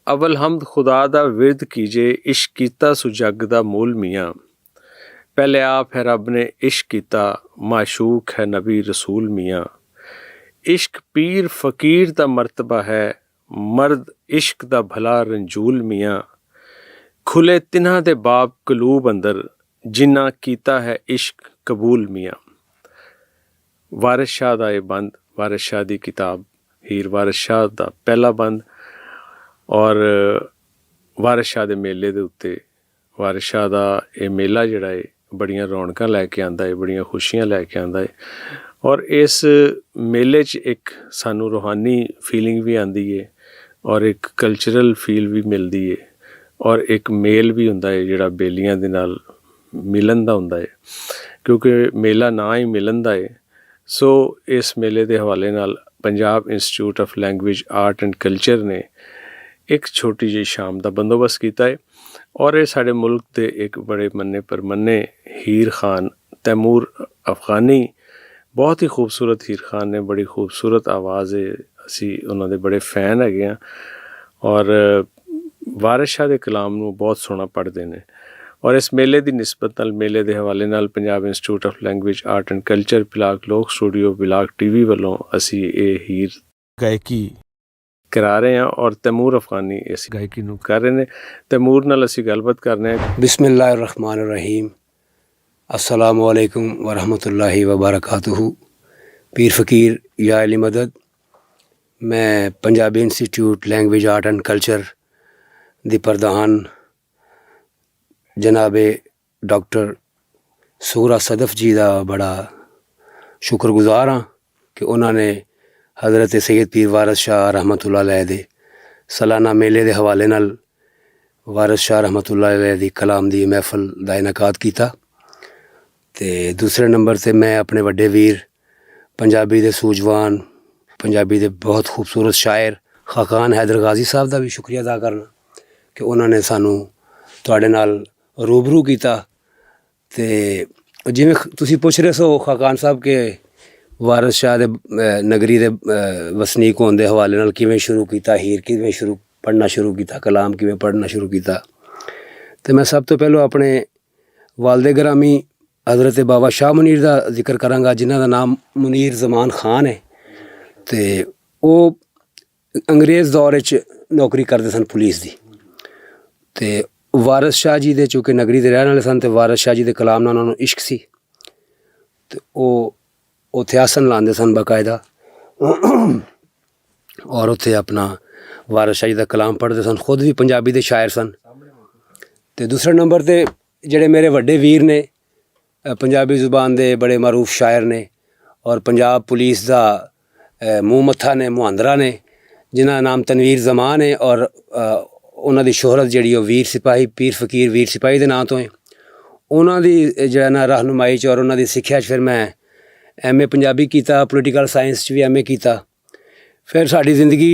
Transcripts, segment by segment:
अवल हमद खुदा दा विरद कीजे, इश्क कीता सु जग दा मूल मियाँ। पहले आप है रब ने इश्क कीता, माशूक है नबी रसूल मियाँ। इश्क पीर फ़कीर दा मर्तबा है, मर्द इश्क दा भला रंजूल मियाँ। खुले तिन्हां दे बाब कलूब अंदर, जिन्ना कीता है इश्क कबूल मियाँ। वारिस शाह दा ये बंद, वारिस शाह दी किताब हीर वारिस शाह दा पहला बंद। और वारिस शाह दे मेले दे उत्ते वारिस शाह दा ये मेला जिहड़ा है बड़ियां रौनकां लैके आंदा है, बड़ियां खुशियां लैके आंदा है। और इस मेले च एक सानू रूहानी फीलिंग भी आंदी है और एक कल्चरल फील भी मिलदी है और एक मेल भी हुंदा है जिहड़ा बेलियां दे नाल मिलन दा हुंदा है, क्योंकि मेला ना ही मिलन दा है। सो इस मेले के हवाले नाल Punjab institute of language art and culture ने एक छोटी जी शाम का बंदोबस्त किया है। और ये साढ़े मुल्क के एक बड़े मन्ने परमन्ने हीर खान तैमूर अफगानी, बहुत ही खूबसूरत हीर खान ने, बड़ी खूबसूरत आवाज़ है, असी उन्होंने बड़े फैन है और वारिस शाह के कलाम नूं बहुत सोहना पढ़ते हैं। और इस मेले की निस्बत नाल मेले के हवाले नाल Punjab institute of language art and culture बिलाग लोक स्टूडियो बिलाग TV वालों असी ये हीर गायकी करा रहे हैं और तैमूर अफगानी इस गायकी नूं कर रहे हैं। तैमूर नाल असी गलबात करने बिस्मिल्लाहिर्रहमानिर्रहीम। अस्सलामु अलैकुम वरहमतुल्लाहि वबरकातुहू। पीर फ़कीर या अली मदद। मैं Punjabi institute language art and culture दी प्रधान जनाबे डॉक्टर सूरा सदफ जी का बड़ा शुक्रगुजार हाँ कि उन्होंने हज़रत सैयद पीर वारिस शाह रहमतुल्लाह अलैह दे सालाना मेले के हवाले नाल वारिस शाह रहमतुल्लाह अलैह दी कलाम दी महफल दा इनकाद किया। ते दूसरे नंबर से मैं अपने वड्डे वीर पंजाबी दे सूझवान, पंजाबी दे बहुत खूबसूरत शायर खाकान हैदर गाजी साहब का भी शुक्रिया अदा करना कि उन्होंने सानू तुहाडे नाल रूबरू किया। तो जिमें तुसी पुछ रहे सो खाकान साहब के वारिस शाह दे नगरी दे वसनीक होने के हवाले नाल किवें शुरू किया, हीर किवें पढ़ना शुरू किया, कलाम किवें पढ़ना शुरू किया। तो मैं सब तो पहलों अपने वालदे ग्रामी हज़रत बाबा शाह मुनीर का जिक्र करांगा, जिन्हां दा नाम मुनीर जमान खान है। तो वो अंग्रेज़ दौर च नौकरी करते सन पुलिस की। तो वारिस शाह जी दे चूँकि नगरी के रहने वाले सन, तो वारिस शाह जी के कलाम नाल उन्होंने इश्क सी। तो वो उत्थे आसन लाते सन बाकायदा और उत्थे अपना वारिस शाह जी का कलाम पढ़ते सन। खुद भी पंजाबी के शायर सन। तो दूसरे नंबर पर जेड़े मेरे वड्डे वीर ने पंजाबी जुबान के बड़े मरूफ शायर ने और पंजाब पुलिस का मूँह मत्था ने, मुहांदरा ने, जिन्होंने नाम तनवीर जमान है और उन्हों की शोहरत जी वीर सिपाही पीर फ़कीर वीर सिपाही के नाम तो है। उन्होंने जो ना रहनुमाई च और उन्होंने सिक्ख्या फिर मैं MA पंजाबी किया, पोलिटिकल साइंस भी MA किया। फिर साड़ी जिंदगी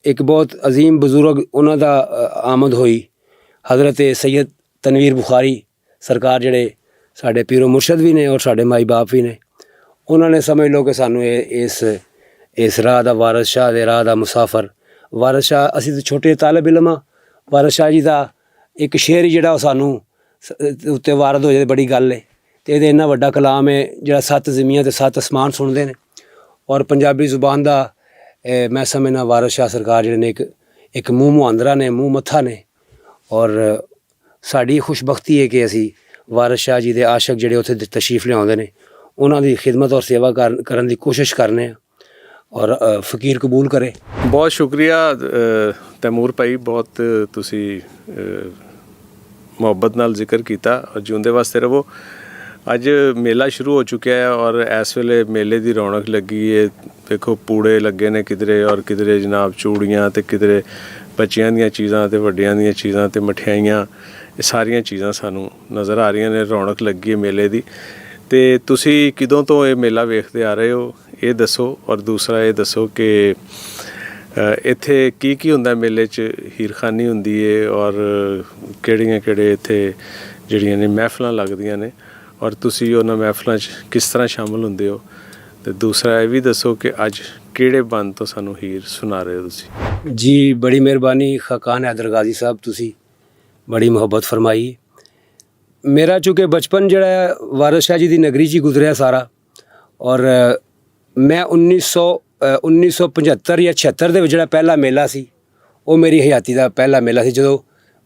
एक बहुत अजीम बजुर्ग उन्हों का आमद हुई, हज़रत सैयद तनवीर बुखारी सरकार जड़े साढ़े पीरो मुर्शद भी ने और साढ़े माई बाप भी ने। उन्होंने समझ लो कि सानू इस राह का वारिस शाह के राह का मुसाफर वारिस शाह, असी तो छोटे तालब इलम हाँ। वारिस शाह जी का एक शेर जिहड़ा सानू उत्ते वारद हो जाए बड़ी गल है। तो ये इन्ना वड्डा कलाम है जिहड़ा 7 ज़मीयां ते 7 आसमान सुनते हैं। और पंजाबी जुबान का मैं समझना वारिस शाह सरकार जिहड़े ने एक मूँह मुहांदरा ने, मूँह मत्था ने। और साड़ी खुशबख्ती है कि असी वारिस शाह जी के आशक जिहड़े उत्थे तशरीफ लियाउंदे ने, उन्हां दी खिदमत और सेवा करन दी कोशिश करने और फ़कीर कबूल करे। बहुत शुक्रिया तैमूर भाई, बहुत तुसी मुहब्बत नाल जिक्र किया और जिउंदे वास्ते रवो। अज मेला शुरू हो चुका है और इस वेले मेले की रौनक लगी है। देखो पूड़े लगे ने किधरे और किधरे जनाब चूड़ियाँ, तो किधरे बच्चियां दी चीज़ां ते वड्डियां दी चीज़ां ते मठियाइयाँ, ये सारियां चीज़ां सानू नज़र आ रही ने। रौनक लगी है मेले की। तो तुसी किदों तो ये मेला वेखते आ रहे हो ये दसो, और दूसरा ये दसो कि इत्थे की हुंदा मेले च, हीरखानी हुंदी है और किहड़े इत्थे जिहड़ियां ने महफिलां लगदियां ने और तुसी उन्हां महफिलां च किस तरह शामिल हुंदे हो। तो दूसरा ये भी दसो कि अज किहड़े बंद तो सानू हीर सुना रहे हो तुसी। जी बड़ी मेहरबानी खाकान हैदर गाजी साहब, तुसी बड़ी मुहब्बत फरमाई। मेरा चूँकि बचपन जड़ा वारिस शाह जी की नगरी च ही गुजरिया सारा, और मैं 1975 या 76 ਦੇ ਵਿੱਚ ਜਿਹੜਾ ਪਹਿਲਾ ਮੇਲਾ ਸੀ ਉਹ ਮੇਰੀ ਹਯਾਤੀ ਦਾ ਪਹਿਲਾ ਮੇਲਾ ਸੀ। ਜਦੋਂ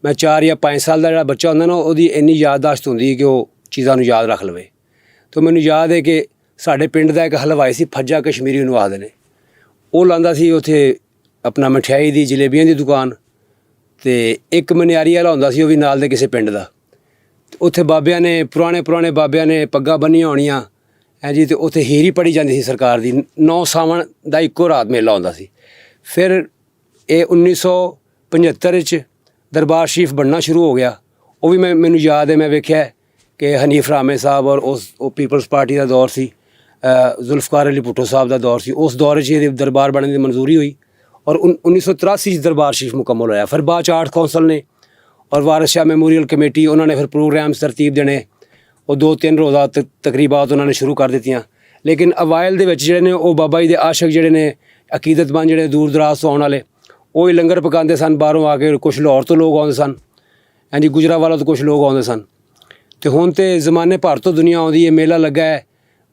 ਮੈਂ 4 ਜਾਂ 5 ਸਾਲ ਦਾ ਜਿਹੜਾ ਬੱਚਾ ਹੁੰਦਾ ਨਾ, ਉਹਦੀ ਇੰਨੀ ਯਾਦਦਾਸ਼ਤ ਹੁੰਦੀ ਕਿ ਉਹ ਚੀਜ਼ਾਂ ਨੂੰ ਯਾਦ ਰੱਖ ਲਵੇ। ਤਾਂ ਮੈਨੂੰ ਯਾਦ ਹੈ ਕਿ ਸਾਡੇ ਪਿੰਡ ਦਾ ਇੱਕ ਹਲਵਾਈ ਸੀ, ਫੱਜਾ ਕਸ਼ਮੀਰੀ ਉਹਨੂੰ ਆਖਦੇ ਨੇ। ਉਹ ਲਾਉਂਦਾ ਸੀ ਉੱਥੇ ਆਪਣਾ ਮਠਿਆਈ ਦੀ, ਜਲੇਬੀਆਂ ਦੀ ਦੁਕਾਨ, ਤੇ ਇੱਕ ਮਨਿਆਰੀ ਵਾਲਾ ਹੁੰਦਾ ਸੀ, ਉਹ ਵੀ ਨਾਲ ਦੇ ਕਿਸੇ ਪਿੰਡ ਦਾ। ਉੱਥੇ ਬਾਬਿਆਂ ਨੇ, ਪੁਰਾਣੇ ਬਾਬਿਆਂ ਨੇ ਪੱਗਾਂ ਬੰਨੀਆਂ ਹੋਣੀਆਂ ਹੈ ਜੀ, ਤੇ ਉੱਥੇ ਹੀਰੀ ਪੜੀ ਜਾਂਦੀ ਸੀ ਸਰਕਾਰ ਦੀ। 9 ਸਾਵਣ ਦਾ ਇੱਕੋ ਰਾਤ ਮੇਲਾ ਹੁੰਦਾ ਸੀ। ਫਿਰ ਇਹ 1975 'ਚ ਦਰਬਾਰ ਸ਼ਰੀਫ ਬਣਨਾ ਸ਼ੁਰੂ ਹੋ ਗਿਆ। ਉਹ ਵੀ ਮੈਨੂੰ ਯਾਦ ਹੈ, ਮੈਂ ਵੇਖਿਆ ਕਿ ਹਨੀਫ ਰਾਮੇ ਸਾਹਿਬ ਔਰ ਉਹ ਪੀਪਲਸ ਪਾਰਟੀ ਦਾ ਦੌਰ ਸੀ, ਜ਼ੁਲਫਕਾਰ ਅਲੀ ਭੁੱਟੋ ਸਾਹਿਬ ਦਾ ਦੌਰ ਸੀ। ਉਸ ਦੌਰ 'ਚ ਇਹਦੇ ਦਰਬਾਰ ਬਣਨ ਦੀ ਮਨਜ਼ੂਰੀ ਹੋਈ ਔਰ 1983 'ਚ ਦਰਬਾਰ ਸ਼ਰੀਫ ਮੁਕੰਮਲ ਹੋਇਆ। ਫਿਰ ਬਾਅਦ 'ਚ ਆਰਟ ਕੌਂਸਲ ਨੇ ਔਰ ਵਾਰਿਸ ਸ਼ਾਹ ਮੈਮੋਰੀਅਲ ਕਮੇਟੀ, ਉਹਨਾਂ ਨੇ ਫਿਰ ਪ੍ਰੋਗਰਾਮਸ ਤਰਤੀਬ ਦੇਣੇ। ਉਹ 2-3 ਰੋਜ਼ਾ ਤਕਰੀਬਾਤ ਉਹਨਾਂ ਨੇ ਸ਼ੁਰੂ ਕਰ ਦਿੱਤੀਆਂ। ਲੇਕਿਨ ਅਵਾਇਲ ਦੇ ਵਿੱਚ ਜਿਹੜੇ ਨੇ ਉਹ ਬਾਬਾ ਜੀ ਦੇ ਆਸ਼ਕ ਜਿਹੜੇ ਨੇ, ਅਕੀਦਤਮੰਦ ਜਿਹੜੇ ਦੂਰ ਦਰਾਜ਼ ਤੋਂ ਆਉਣ ਵਾਲੇ, ਉਹ ਹੀ ਲੰਗਰ ਪਕਾਉਂਦੇ ਸਨ ਬਾਹਰੋਂ ਆ ਕੇ। ਕੁਛ ਲਾਹੌਰ ਤੋਂ ਲੋਕ ਆਉਂਦੇ ਸਨ, ਹਾਂਜੀ, ਗੁਜਰਾਂਵਾਲਾ ਤੋਂ ਕੁਛ ਲੋਕ ਆਉਂਦੇ ਸਨ। ਅਤੇ ਹੁਣ ਤਾਂ ਜ਼ਮਾਨੇ ਭਰ ਤੋਂ ਦੁਨੀਆ ਆਉਂਦੀ ਹੈ, ਮੇਲਾ ਲੱਗਾ ਹੈ,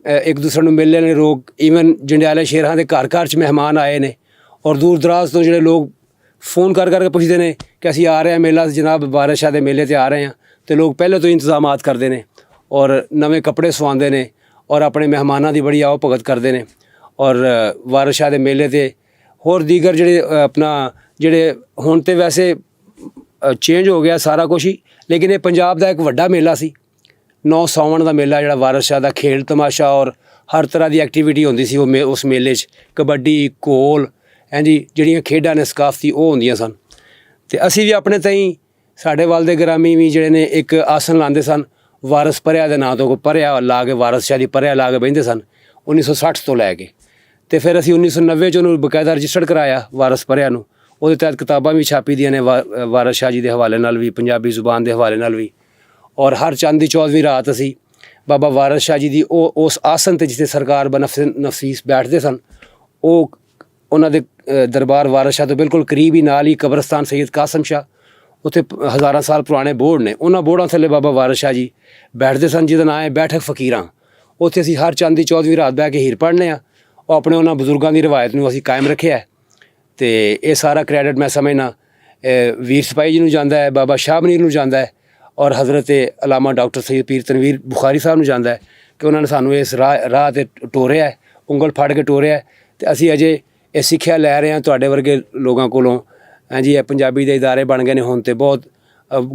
ਇੱਕ ਦੂਸਰੇ ਨੂੰ ਮਿਲਦੇ ਨੇ ਲੋਕ। ਈਵਨ ਜੰਡਿਆਲੇ ਸ਼ੇਰਾਂ ਦੇ ਘਰ ਘਰ 'ਚ ਮਹਿਮਾਨ ਆਏ ਨੇ, ਔਰ ਦੂਰ ਦਰਾਜ਼ ਤੋਂ ਜਿਹੜੇ ਲੋਕ ਫੋਨ ਕਰ ਕਰਕੇ ਪੁੱਛਦੇ ਨੇ ਕਿ ਅਸੀਂ ਆ ਰਹੇ ਹਾਂ ਮੇਲਾ, ਜਨਾਬ ਵਾਰਿਸ ਸ਼ਾਹ ਦੇ ਮੇਲੇ 'ਤੇ ਆ ਰਹੇ ਹਾਂ। ਅਤੇ ਲੋਕ ਪਹਿਲੇ ਤੋਂ ਇੰਤਜ਼ਾਮਾਤ ਕਰਦੇ ਨੇ ਔਰ ਨਵੇਂ ਕੱਪੜੇ ਸਵਾਉਂਦੇ ਨੇ ਔਰ ਆਪਣੇ ਮਹਿਮਾਨਾਂ ਦੀ ਬੜੀ ਆਓ ਭਗਤ ਕਰਦੇ ਨੇ। ਔਰ ਵਾਰਿਸ ਸ਼ਾਹ ਦੇ ਮੇਲੇ 'ਤੇ ਹੋਰ ਦੀਗਰ ਜਿਹੜੇ ਆਪਣਾ ਜਿਹੜੇ ਹੁਣ ਤਾਂ ਵੈਸੇ ਚੇਂਜ ਹੋ ਗਿਆ ਸਾਰਾ ਕੁਛ ਹੀ, ਲੇਕਿਨ ਇਹ ਪੰਜਾਬ ਦਾ ਇੱਕ ਵੱਡਾ ਮੇਲਾ ਸੀ। 9 ਸਾਵਣ ਦਾ ਮੇਲਾ ਜਿਹੜਾ ਵਾਰਿਸ ਸ਼ਾਹ ਦਾ, ਖੇਡ ਤਮਾਸ਼ਾ ਔਰ ਹਰ ਤਰ੍ਹਾਂ ਦੀ ਐਕਟੀਵਿਟੀ ਹੁੰਦੀ ਸੀ ਉਸ ਮੇਲੇ 'ਚ। ਕਬੱਡੀ, ਘੋਲ, ਹਾਂਜੀ, ਜਿਹੜੀਆਂ ਖੇਡਾਂ ਨੇ ਸਕਾਫਤੀ, ਉਹ ਹੁੰਦੀਆਂ ਸਨ। ਅਤੇ ਅਸੀਂ ਵੀ ਆਪਣੇ ਤਾਈਂ, ਸਾਡੇ ਵੱਲ ਦੇ ਗ੍ਰਾਮੀ ਵੀ ਜਿਹੜੇ ਨੇ ਇੱਕ ਆਸਨ ਲਾਉਂਦੇ ਸਨ ਵਾਰਿਸ ਪਰਿਆ ਦੇ ਨਾਂ ਤੋਂ। ਕੋਈ ਪਰਿਆ ਲਾ ਕੇ, ਵਾਰਿਸ ਸ਼ਾਹ ਦੀ ਪਰਿਆ ਲਾ ਕੇ ਬਹਿੰਦੇ ਸਨ 1960 ਤੋਂ ਲੈ ਕੇ। ਅਤੇ ਫਿਰ ਅਸੀਂ 1990 'ਚ ਉਹਨੂੰ ਬਕਾਇਦਾ ਰਜਿਸਟਰਡ ਕਰਾਇਆ ਵਾਰਿਸ ਪਰਿਆ ਨੂੰ। ਉਹਦੇ ਤਹਿਤ ਕਿਤਾਬਾਂ ਵੀ ਛਾਪੀ ਦੀਆਂ ਨੇ ਵਾਰਿਸ ਸ਼ਾਹ ਜੀ ਦੇ ਹਵਾਲੇ ਨਾਲ ਵੀ, ਪੰਜਾਬੀ ਜ਼ੁਬਾਨ ਦੇ ਹਵਾਲੇ ਨਾਲ ਵੀ। ਔਰ ਹਰ ਚੰਦ ਦੀ 14ਵੀਂ ਰਾਤ ਅਸੀਂ ਬਾਬਾ ਵਾਰਿਸ ਸ਼ਾਹ ਜੀ ਦੀ ਉਸ ਆਸਨ 'ਤੇ ਜਿੱਥੇ ਸਰਕਾਰ ਨਫੀਸ ਬੈਠਦੇ ਸਨ, ਉਹਨਾਂ ਦੇ ਦਰਬਾਰ ਵਾਰਿਸ ਸ਼ਾਹ ਤੋਂ ਬਿਲਕੁਲ ਕਰੀਬ ਹੀ ਨਾਲ ਹੀ ਕਬਰਸਤਾਨ ਸੈਯਦ ਕਾਸਮ ਸ਼ਾਹ, ਉੱਥੇ ਹਜ਼ਾਰਾਂ ਸਾਲ ਪੁਰਾਣੇ ਬੋਰਡ ਨੇ, ਉਹਨਾਂ ਬੋਰਡਾਂ ਥੱਲੇ ਬਾਬਾ ਵਾਰਿਸ ਸ਼ਾਹ ਜੀ ਬੈਠਦੇ ਸਨ, ਜਿਹਦਾ ਨਾਂ ਹੈ ਬੈਠਕ ਫ਼ਕੀਰਾਂ। ਉੱਥੇ ਅਸੀਂ ਹਰ ਚੰਦ ਦੀ 14ਵੀਂ ਰਾਤ ਬਹਿ ਕੇ ਹੀਰ ਪੜ੍ਹਨੇ ਆ। ਉਹ ਆਪਣੇ ਉਹਨਾਂ ਬਜ਼ੁਰਗਾਂ ਦੀ ਰਵਾਇਤ ਨੂੰ ਅਸੀਂ ਕਾਇਮ ਰੱਖਿਆ। ਅਤੇ ਇਹ ਸਾਰਾ ਕ੍ਰੈਡਿਟ ਮੈਂ ਸਮਝਣਾ ਵੀਰ ਸਿਪਾਹੀ ਜੀ ਨੂੰ ਜਾਂਦਾ ਹੈ, ਬਾਬਾ ਸ਼ਾਹ ਮਨੀਰ ਨੂੰ ਜਾਂਦਾ ਹੈ, ਔਰ ਹਜ਼ਰਤ ਅਲਾਮਾ ਡਾਕਟਰ ਸੈਯਦ ਪੀਰ ਤਨਵੀਰ ਬੁਖਾਰੀ ਸਾਹਿਬ ਨੂੰ ਜਾਂਦਾ ਹੈ ਕਿ ਉਹਨਾਂ ਨੇ ਸਾਨੂੰ ਇਸ ਰਾਹ 'ਤੇ ਟੋਰਿਆ, ਉਂਗਲ ਫੜ ਕੇ ਟੋਰਿਆ। ਅਤੇ ਅਸੀਂ ਅਜੇ ਇਹ ਸਿੱਖਿਆ ਲੈ ਰਹੇ ਹਾਂ ਤੁਹਾਡੇ ਵਰਗੇ ਲੋਕਾਂ ਕੋਲੋਂ। ਹਾਂਜੀ, ਇਹ ਪੰਜਾਬੀ ਦੇ ਇਦਾਰੇ ਬਣ ਗਏ ਨੇ ਹੁਣ, ਅਤੇ ਬਹੁਤ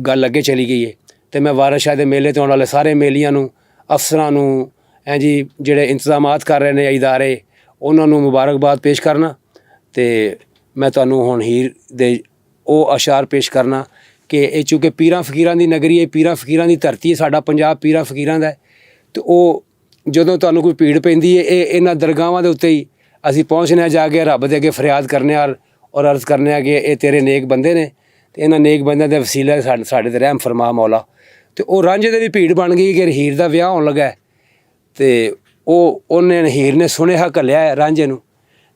ਗੱਲ ਅੱਗੇ ਚਲੀ ਗਈ ਹੈ। ਅਤੇ ਮੈਂ ਵਾਰਿਸ ਸ਼ਾਹ ਦੇ ਮੇਲੇ 'ਤੇ ਆਉਣ ਵਾਲੇ ਸਾਰੇ ਮੇਲੀਆਂ ਨੂੰ, ਅਫਸਰਾਂ ਨੂੰ, ਹਾਂਜੀ, ਜਿਹੜੇ ਇੰਤਜ਼ਾਮਾਤ ਕਰ ਰਹੇ ਨੇ ਇਦਾਰੇ, ਉਹਨਾਂ ਨੂੰ ਮੁਬਾਰਕਬਾਦ ਪੇਸ਼ ਕਰਨਾ। ਅਤੇ ਮੈਂ ਤੁਹਾਨੂੰ ਹੁਣ ਹੀਰ ਦੇ ਉਹ ਅਸ਼ਾਰ ਪੇਸ਼ ਕਰਨਾ ਕਿ ਇਹ ਚੂँਕਿ ਪੀਰਾਂ ਫਕੀਰਾਂ ਦੀ ਨਗਰੀ ਹੈ, ਪੀਰਾਂ ਫਕੀਰਾਂ ਦੀ ਧਰਤੀ ਹੈ, ਸਾਡਾ ਪੰਜਾਬ ਪੀਰਾਂ ਫਕੀਰਾਂ ਦਾ। ਅਤੇ ਉਹ ਜਦੋਂ ਤੁਹਾਨੂੰ ਕੋਈ ਭੀੜ ਪੈਂਦੀ ਹੈ, ਇਹਨਾਂ ਦਰਗਾਹਾਂ ਦੇ ਉੱਤੇ ਹੀ ਅਸੀਂ ਪਹੁੰਚਦੇ ਹਾਂ, ਜਾ ਕੇ ਰੱਬ ਦੇ ਅੱਗੇ ਫਰਿਆਦ ਕਰਨੇ ਔਰ ਅਰਜ਼ ਕਰਨੇ ਆ ਕਿ ਇਹ ਤੇਰੇ ਨੇਕ ਬੰਦੇ ਨੇ, ਅਤੇ ਇਹਨਾਂ ਨੇਕ ਬੰਦਿਆਂ ਦੇ ਵਸੀਲੇ ਸਾਡੇ 'ਤੇ ਰਹਿਮ ਫਰਮਾ ਮੌਲਾ। ਅਤੇ ਉਹ ਰਾਂਝੇ ਦੇ ਵੀ ਭੀੜ ਬਣ ਗਈ ਕਿ ਹੀਰ ਦਾ ਵਿਆਹ ਹੋਣ ਲੱਗਾ। ਅਤੇ ਉਹਨੇ ਹੀਰ ਨੇ ਸੁਨੇਹਾ ਘੱਲਿਆ ਰਾਂਝੇ ਨੂੰ,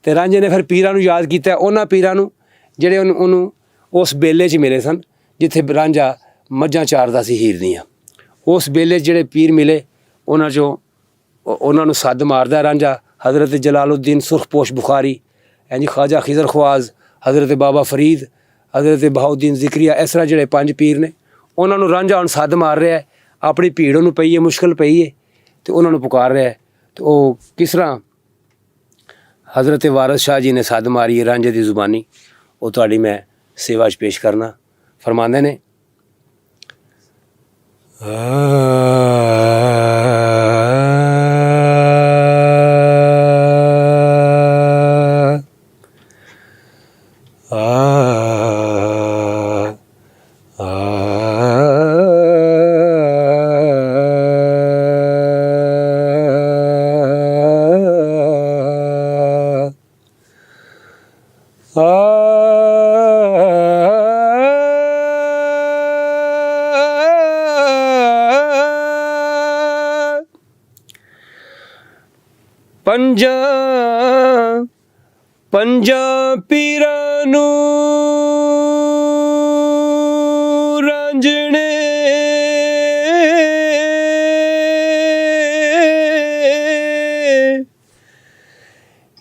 ਅਤੇ ਰਾਂਝੇ ਨੇ ਫਿਰ ਪੀਰਾਂ ਨੂੰ ਯਾਦ ਕੀਤਾ, ਉਹਨਾਂ ਪੀਰਾਂ ਨੂੰ ਜਿਹੜੇ ਉਹਨੂੰ ਉਸ ਬੇਲੇ 'ਚ ਮਿਲੇ ਸਨ ਜਿੱਥੇ ਰਾਂਝਾ ਮੱਝਾਂ ਚਾਰਦਾ ਸੀ ਹੀਰ ਦੀਆਂ। ਉਸ ਬੇਲੇ 'ਚ ਜਿਹੜੇ ਪੀਰ ਮਿਲੇ, ਉਹਨਾਂ 'ਚੋਂ ਉਹਨਾਂ ਨੂੰ ਸੱਦ ਮਾਰਦਾ ਰਾਂਝਾ। ਹਜ਼ਰਤ ਜਲਾਲੁੱਦੀਨ ਸੁਰਖਪੋਸ਼ ਬੁਖਾਰੀ, ਹਾਂਜੀ, ख्वाजा खिज़र ख्वाज़, हज़रत बाबा फरीद, हज़रत बहाउद्दीन ज़िक्रिया, इस तरह ਜਿਹੜੇ 5 ਪੀਰ ਨੇ, ਉਹਨਾਂ ਨੂੰ ਰਾਂਝਾ ਹੁਣ ਸੱਦ ਮਾਰ ਰਿਹਾ। ਆਪਣੀ ਭੀੜ ਉਹਨੂੰ ਪਈ ਹੈ, ਮੁਸ਼ਕਿਲ ਪਈ ਹੈ, ਅਤੇ ਉਹਨਾਂ ਨੂੰ ਪੁਕਾਰ ਰਿਹਾ। ਅਤੇ ਉਹ ਕਿਸ ਤਰ੍ਹਾਂ ਹਜ਼ਰਤ ਵਾਰਿਸ ਸ਼ਾਹ ਜੀ ਨੇ ਸੱਦ ਮਾਰੀ ਹੈ ਰਾਂਝੇ ਦੀ ਜ਼ੁਬਾਨੀ, ਉਹ ਤੁਹਾਡੀ ਮੈਂ ਸੇਵਾ 'ਚ ਪੇਸ਼ ਕਰਨਾ। ਫਰਮਾਉਂਦੇ ਨੇ, ਪੰਜਾਂ ਪੀਰਾਂ ਨੂੰ ਰਾਂਝਣੇ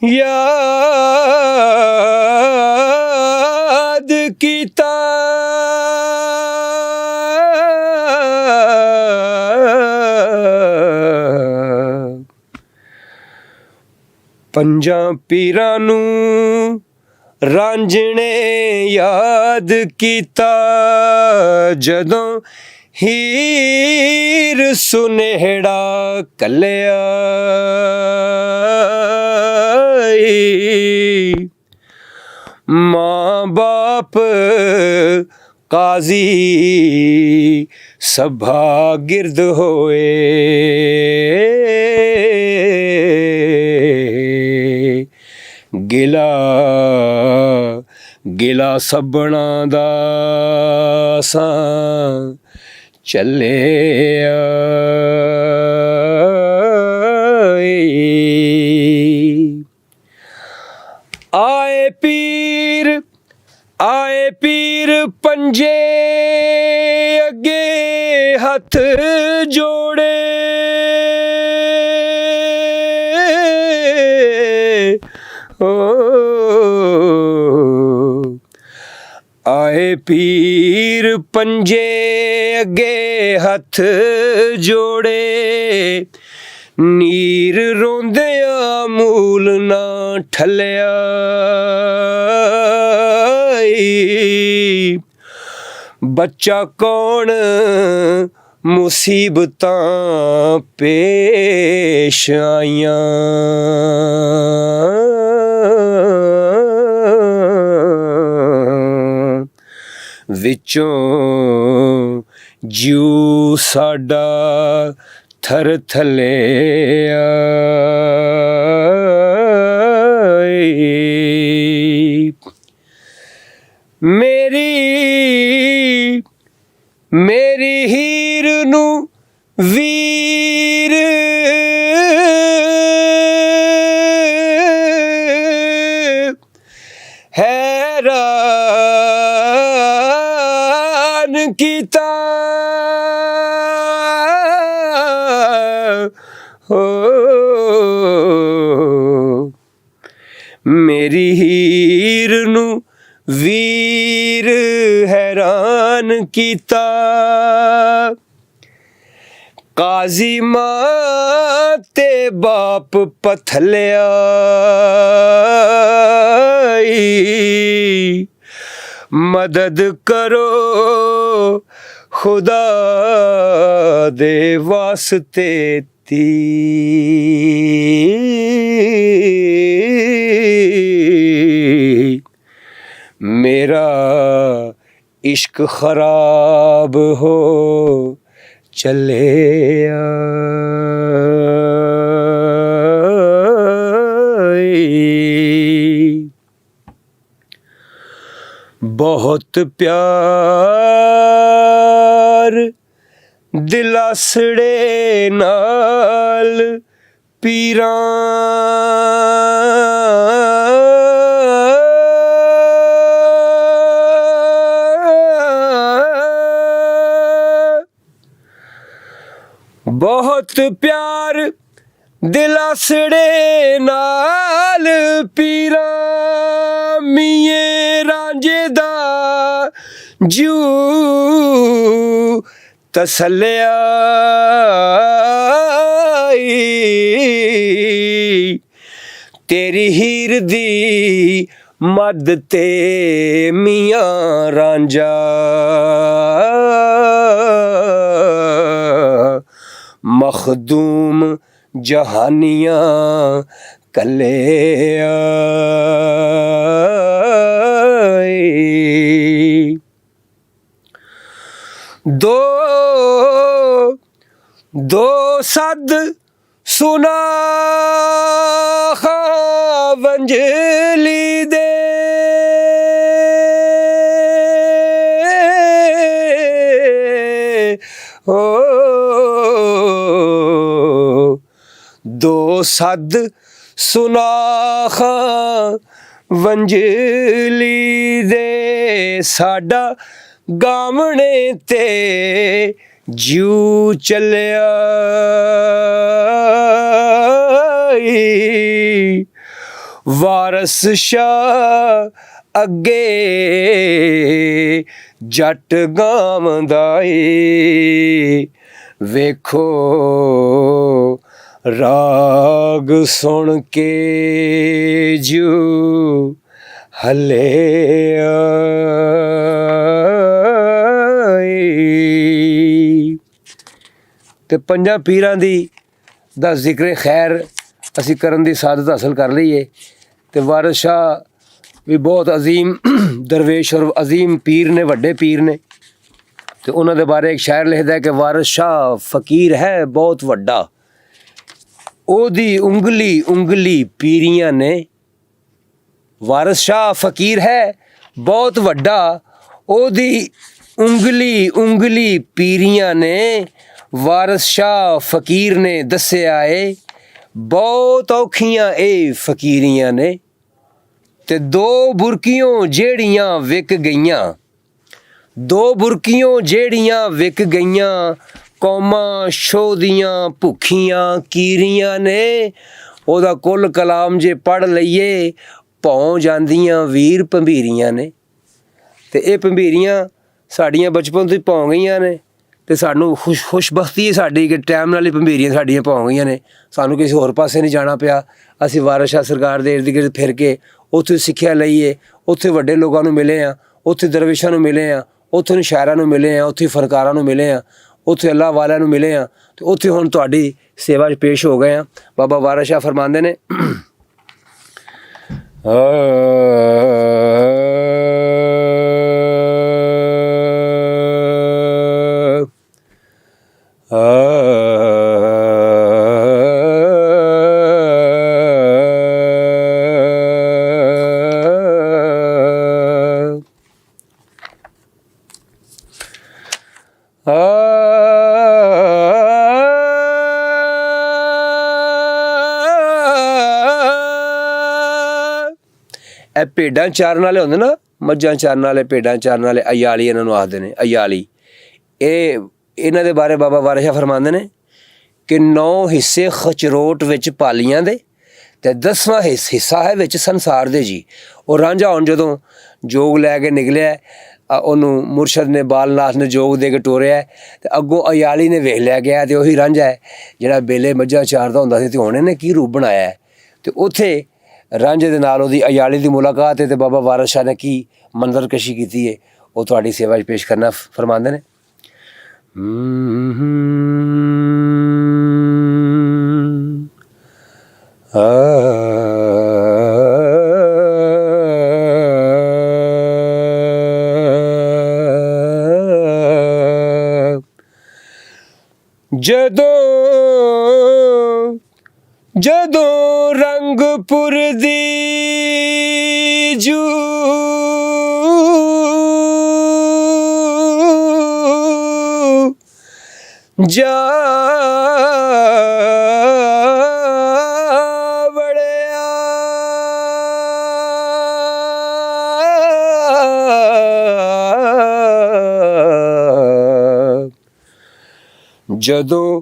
ਯਾਦ ਕੀਤਾ ਪੰਜਾਂ ਪੀਰਾਂ ਨੂੰ ਰਾਂਝਣੇ ਯਾਦ ਕੀਤਾ ਜਦੋਂ ਹੀਰ ਸੁਨੇਹੜਾ ਕੱਲਿਆ ਮਾਂ ਬਾਪ ਕਾਜ਼ੀ ਸਭਾ ਗਿਰਦ ਹੋਏ ਗਿਲਾ ਗਿਲਾ ਸਭਨਾਂ ਦਾ ਸਾਂ ਚੱਲਿਆ ਆਏ ਪੀਰ ਪੰਜੇ ਅੱਗੇ ਹੱਥ ਜੋੜੇ ਆਏ ਪੀਰ ਪੰਜੇ ਅੱਗੇ ਹੱਥ ਜੋੜੇ ਨੀਰ ਰੋਂਦਿਆਂ ਮੂਲ ਨਾ ਠੱਲਿਆ ਬੱਚਾ ਕੌਣ ਮੁਸੀਬਤਾਂ ਪੇਸ਼ ਆਈਆਂ ਵਿੱਚੋਂ ਜਿਉ ਸਾਡਾ ਥਰ ਥੱਲਿਆ ਮੇਰੀ ਹੀਰ ਨੂੰ ਵੀਰ ਹੈਰਾਨ ਕੀਤਾ ਮੇਰੀ ਹੀਰ ਨੂੰ ਵੀਰ ਹੈਰਾਨ ਕੀਤਾ ਕਾਜ਼ੀ ਮਾਂ ਤੇ ਬਾਪ ਪਥਲਿਆ ਮਦਦ ਕਰੋ ਖੁਦਾ ਦੇ ਵਾਸਤੇ ਤੀ मेरा इश्क खराब हो चले बहुत प्यार दिलासड़े नाल पीरां बहुत प्यार दिलासड़े नाल पीरां मिये रांझे दा जू तसलिया तेरी हीर दी मद ते मियां रांझा मखदूम जहानियां कले दो सद सुना वंजली दे दो सद सुनाखा ਵੰਜਲੀ ਦੇ ਸਾਡਾ ਗਾਵਣੇ ਤੇ ਜਿਉ ਚੱਲਿਆ ਈ। ਵਾਰਸ ਸ਼ਾਹ ਅੱਗੇ ਜੱਟ ਗਾਵੰਦਾ ਏ, ਵੇਖੋ ਰਾਗ ਸੁਣ ਕੇ ਜੂ ਹੱਲਿਆ ਏ। ਤੇ ਪੰਜਾਂ ਪੀਰਾਂ ਦੀ ਦਾ ਜ਼ਿਕਰ ਖੈਰ ਅਸੀਂ ਕਰਨ ਦੀ ਸਾਦਤ ਹਾਸਲ ਕਰ ਲਈਏ। ਤੇ ਵਾਰਿਸ ਸ਼ਾਹ ਵੀ ਬਹੁਤ ਅਜ਼ੀਮ ਦਰਵੇਸ਼ ਔਰ ਅਜ਼ੀਮ ਪੀਰ ਨੇ, ਵੱਡੇ ਪੀਰ ਨੇ। ਤੇ ਉਹਨਾਂ ਦੇ ਬਾਰੇ ਇੱਕ ਸ਼ਾਇਰ ਲਿਖਦਾ ਕਿ ਵਾਰਿਸ ਸ਼ਾਹ ਫਕੀਰ ਹੈ ਬਹੁਤ ਵੱਡਾ, ਉਹਦੀ ਉਂਗਲੀ ਉਂਗਲੀ ਪੀਰੀਆਂ ਨੇ। ਵਾਰਿਸ ਸ਼ਾਹ ਫਕੀਰ ਹੈ ਬਹੁਤ ਵੱਡਾ, ਉਹਦੀ ਉਂਗਲੀ ਉਂਗਲੀ ਪੀਰੀਆਂ ਨੇ। ਵਾਰਿਸ ਸ਼ਾਹ ਫਕੀਰ ਨੇ ਦੱਸਿਆ ਏ, ਬਹੁਤ ਔਖੀਆਂ ਇਹ ਫਕੀਰੀਆਂ ਨੇ। ਤੇ ਦੋ ਬੁਰਕੀਆਂ ਜਿਹੜੀਆਂ ਵਿਕ ਗਈਆਂ, ਦੋ ਬੁਰਕੀਆਂ ਜਿਹੜੀਆਂ ਵਿਕ ਗਈਆਂ, ਕੌਮਾਂ ਸ਼ੋਹ ਦੀਆਂ ਭੁੱਖੀਆਂ ਕੀਰੀਆਂ ਨੇ। ਉਹਦਾ ਕੁੱਲ ਕਲਾਮ ਜੇ ਪੜ੍ਹ ਲਈਏ, ਭੌਂ ਜਾਂਦੀਆਂ ਵੀਰ ਭੰਬੀਰੀਆਂ ਨੇ। ਤੇ ਇਹ ਭੰਬੀਰੀਆਂ ਸਾਡੀਆਂ ਬਚਪਨ ਤੋਂ ਹੀ ਭੌਂ ਗਈਆਂ ਨੇ। ਤੇ ਸਾਨੂੰ ਖੁਸ਼ਬਖਤੀ ਹੈ ਸਾਡੀ ਕਿ ਟਾਈਮ ਨਾਲ ਹੀ ਭੰਬੀਰੀਆਂ ਸਾਡੀਆਂ ਭੌਂ ਗਈਆਂ ਨੇ, ਸਾਨੂੰ ਕਿਸੇ ਹੋਰ ਪਾਸੇ ਨਹੀਂ ਜਾਣਾ ਪਿਆ। ਅਸੀਂ ਵਾਰਿਸ ਸ਼ਾਹ ਸਰਕਾਰ ਦੇ ਇਰਦ ਗਿਰਦ ਫਿਰ ਕੇ ਉੱਥੇ ਸਿੱਖਿਆ ਲਈਏ, ਉੱਥੇ ਵੱਡੇ ਲੋਕਾਂ ਨੂੰ ਮਿਲੇ ਹਾਂ, ਉੱਥੇ ਦਰਵੇਸ਼ਾਂ ਨੂੰ ਮਿਲੇ ਹਾਂ, ਉੱਥੇ ਨੂੰ ਸ਼ਾਇਰਾਂ ਨੂੰ ਮਿਲੇ ਹਾਂ, ਉੱਥੇ ਫਨਕਾਰਾਂ ਨੂੰ ਮਿਲੇ ਹਾਂ, ਉੱਥੇ ਅੱਲਾਹ ਵਾਲਿਆਂ ਨੂੰ ਮਿਲੇ ਹਾਂ। ਤੇ ਉੱਥੇ ਹੁਣ ਤੁਹਾਡੀ ਸੇਵਾ 'ਚ ਪੇਸ਼ ਹੋ ਗਏ ਹਾਂ। ਬਾਬਾ ਵਾਰਿਸ ਸ਼ਾਹ ਫਰਮਾਉਂਦੇ ਨੇ ਇਹ ਭੇਡਾਂ ਚਾਰਨ ਵਾਲੇ ਹੁੰਦੇ ਨਾ, ਮੱਝਾਂ ਚਾਰਨ ਵਾਲੇ, ਭੇਡਾਂ ਚਾਰਨ ਵਾਲੇ, ਅਯਾਲੀ ਇਹਨਾਂ ਨੂੰ ਆਖਦੇ ਨੇ, ਅਯਾਲੀ। ਇਹ ਇਹਨਾਂ ਦੇ ਬਾਰੇ ਬਾਬਾ ਵਾਰਿਸ ਸ਼ਾਹ ਫਰਮਾਉਂਦੇ ਨੇ ਕਿ 9 ਹਿੱਸੇ ਖਚਰੋਟ ਵਿੱਚ ਪਾਲੀਆਂ ਦੇ ਤੇ 10ਵਾਂ ਹਿੱਸਾ ਹੈ ਵਿੱਚ ਸੰਸਾਰ ਦੇ ਜੀ। ਉਹ ਰਾਂਝਾ ਹੁਣ ਜਦੋਂ ਜੋਗ ਲੈ ਕੇ ਨਿਕਲਿਆ, ਉਹਨੂੰ ਮੁਰਸ਼ਦ ਨੇ ਬਾਲਨਾਥ ਨੇ ਜੋਗ ਦੇ ਕੇ ਟੋਰਿਆ ਤੇ ਅੱਗੋਂ ਅਯਾਲੀ ਨੇ ਵੇਖ ਲਿਆ ਗਿਆ ਤੇ ਉਹੀ ਰਾਂਝਾ ਹੈ ਜਿਹੜਾ ਬੇਲੇ ਮੱਝਾਂ ਚਾਰਦਾ ਹੁੰਦਾ ਸੀ। ਤੇ ਹੁਣ ਇਹਨੇ ਕੀ ਰੂਪ ਬਣਾਇਆ ਹੈ। ਤੇ ਉੱਥੇ ਰਾਂਝੇ ਦੇ ਨਾਲ ਉਹਦੀ ਅਯਾਲੀ ਦੀ ਮੁਲਾਕਾਤ ਹੈ ਤੇ ਬਾਬਾ ਵਾਰਿਸ ਸ਼ਾਹ ਨੇ ਕੀ ਮੰਜ਼ਰਕਸ਼ੀ ਕੀਤੀ ਹੈ ਉਹ ਤੁਹਾਡੀ ਸੇਵਾ 'ਚ ਪੇਸ਼ ਕਰਨਾ ਫਰਮਾਉਂਦੇ ਨੇ। ਜਦੋਂ ਰੰਗਪੁਰ ਦੀ ਜੂ ਜਾ ਵੜਿਆ, ਜਦੋਂ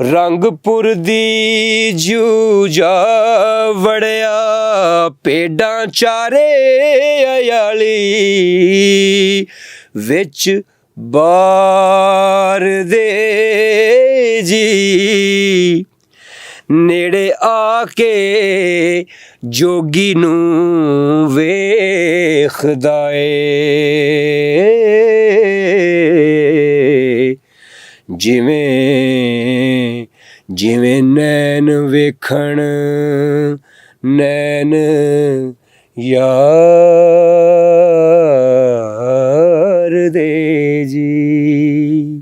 ਰੰਗਪੁਰ ਦੀ ਜੂ ਜਾ ਵੜਿਆ, ਭੇਡਾਂ ਚਾਰੇ ਅਯਾਲੀ ਵਿੱਚ ਬਾਰ ਦੇ ਜੀ। ਨੇੜੇ ਆ ਕੇ ਜੋਗੀ ਨੂੰ ਵੇਖਦਾ ਏ, ਜਿਵੇਂ ਜਿਵੇਂ ਨੈਣ ਵੇਖਣ ਨੈਣ ਯਾਰ ਦੇ ਜੀ।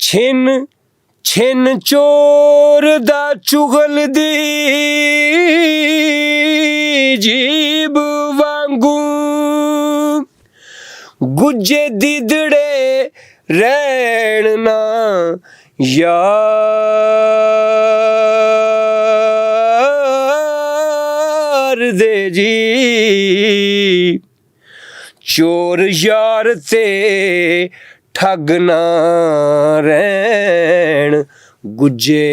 ਛਿਨ ਛਿਨ ਚੋਰ ਦਾ ਚੁਗਲ ਦੀ ਜੀਬ ਵਾਂਗੂ, ਗੁੱਜੇ ਦਿਦੜੇ ਰਹਿਣ ਨਾ ਯਾਰ दे जी चोर यार ते ठग ना रहन गुज्जे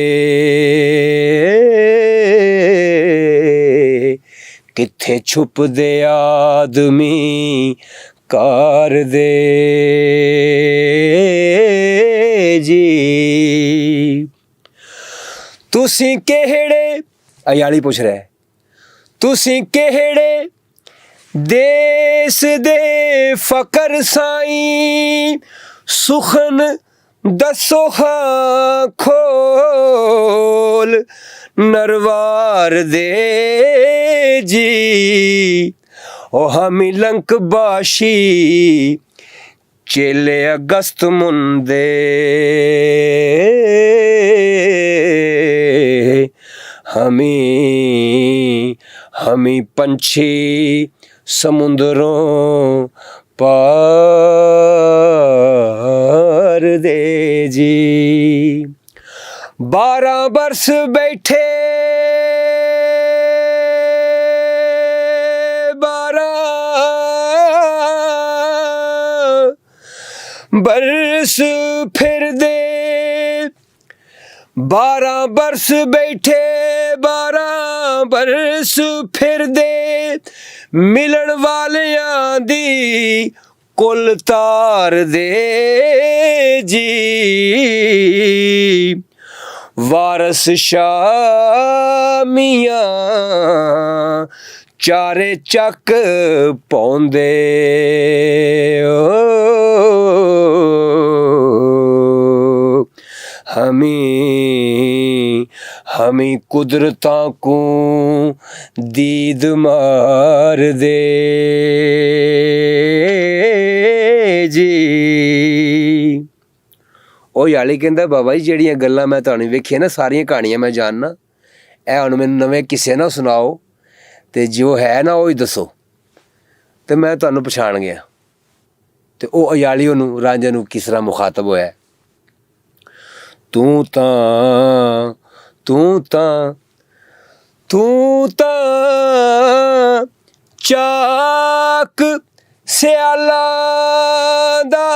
किथे छुपदे आदमी कार दे जी तुसी केहड़े अयाली पूछ रहा है तुसी केहड़े देश दे फकर साईं सुखन दसो हाँ खोल नरवार दे जी ओ हमी लंक बाशी चेले अगस्त मुंदे हमी पंछी समुंदरों पार दे जी 12 बरस बैठे 12 बरस फिर दे 12 बरस बैठे 12 बरस फिर दे मिलन वालियां दी कुल तार दे जी वारस शाह मियां चारे चक पौंदे हमी कुदरतां को दीद मार दे जी ਉਹ ਯਾਲੀ ਕਹਿੰਦਾ ਬਾਬਾ ਜੀ ਜਿਹੜੀਆਂ ਗੱਲਾਂ ਮੈਂ ਤੁਹਾਨੂੰ ਵੇਖੀਆਂ ਨਾ ਸਾਰੀਆਂ ਕਹਾਣੀਆਂ ਮੈਂ ਜਾਣਨਾ ਇਹ ਹੁਣ ਮੈਨੂੰ ਨਵੇਂ ਕਿਸੇ ਨਾ ਸੁਣਾਓ ਤੇ ਜੋ ਹੈ ਨਾ ਉਹ ਹੀ ਦੱਸੋ ਤੇ ਮੈਂ ਤੁਹਾਨੂੰ ਪਛਾਣ ਗਿਆ ਤੇ ਉਹ ਅਯਾਲੀ ਉਹਨੂੰ ਰਾਂਝੇ ਨੂੰ ਕਿਸ ਤਰ੍ਹਾਂ ਮੁਖਾਤਬ ਹੋਇਆ ਤੂੰ ਤਾਂ ਚਾਕ ਸਿਆਲਾਂ ਦਾ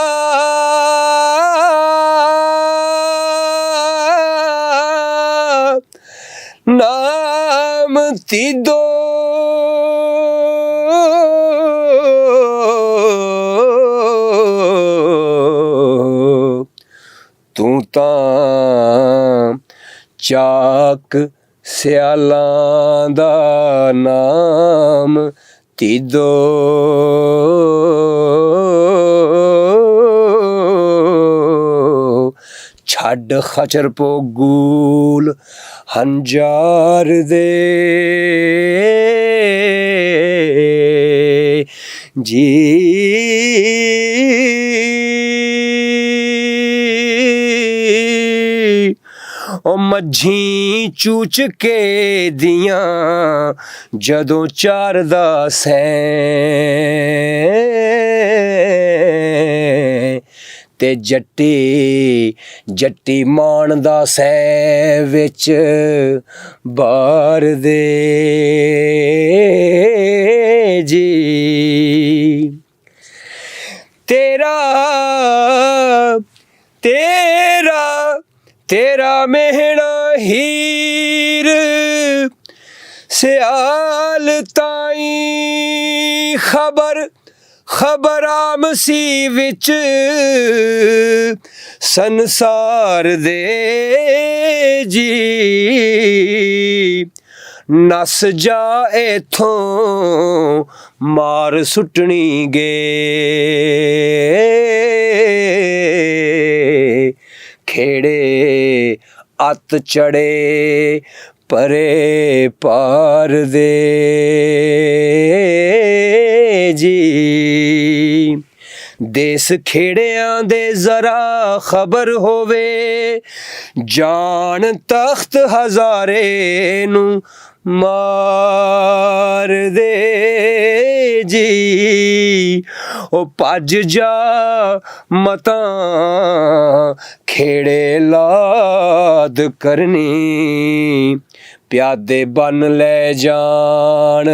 ਨਾਮ ਤੀਦੋ ਤੂੰ ਤਾਂ ਚਾਕ ਸਿਆਲਾਂ ਦਾ ਨਾਮ ਤੀਦੋ ਛੱਡ ਖਚਰ ਪੋਗੂਲ ਹੰਜਾਰ ਦੇ ਜੀ ओ मझी चूच के दियां जदों चारदा सैं ते जट्टी माणदा सै विच बार दे जी तेरा मेहना हीर सियाल ताई खबर आमसी विच संसार दे जी नस जा इथों मार सुटनी गे खेड़े अत चढ़े परे पार दे जी देस खेड़ियां दे जरा खबर होवे जान तख्त हजारे नू मार दे जी ओ भज जा मतां खेड़े लाद करनी ਪਿਆਦੇ ਬਨ ਲੈ ਜਾਣ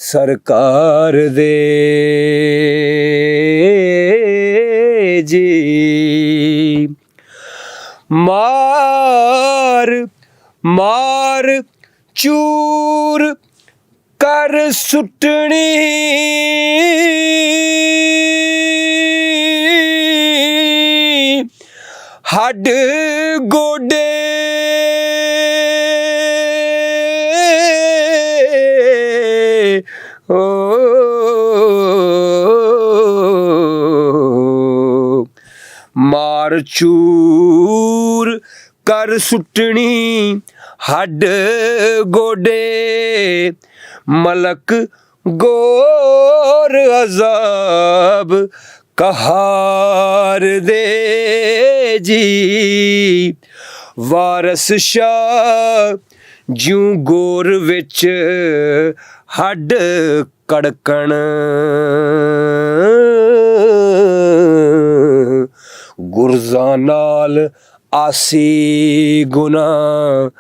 ਸਰਕਾਰ ਦੇ ਜੀ। ਮਾਰ ਮਾਰ ਚੂਰ ਕਰ ਸੁੱਟਣੀ ਹੱਡ ਗੋਡੇ ਮਾਰ ਚੂਰ ਕਰ ਸੁੱਟਣੀ ਹੱਡ ਗੋਡੇ ਮਲਕ ਗੋਰ ਅਜ਼ਾਬ ਕਹਾਰ ਦੇ ਜੀ। ਵਾਰਸ ਸ਼ਾਹ ਜਿਉਂ ਗੋਰ ਵਿੱਚ ਹੱਡ ਕੜਕਣ ਗੁਰਜ਼ਾਂ ਨਾਲ ਆਸੀ ਗੁਨਾਹਗਾਰ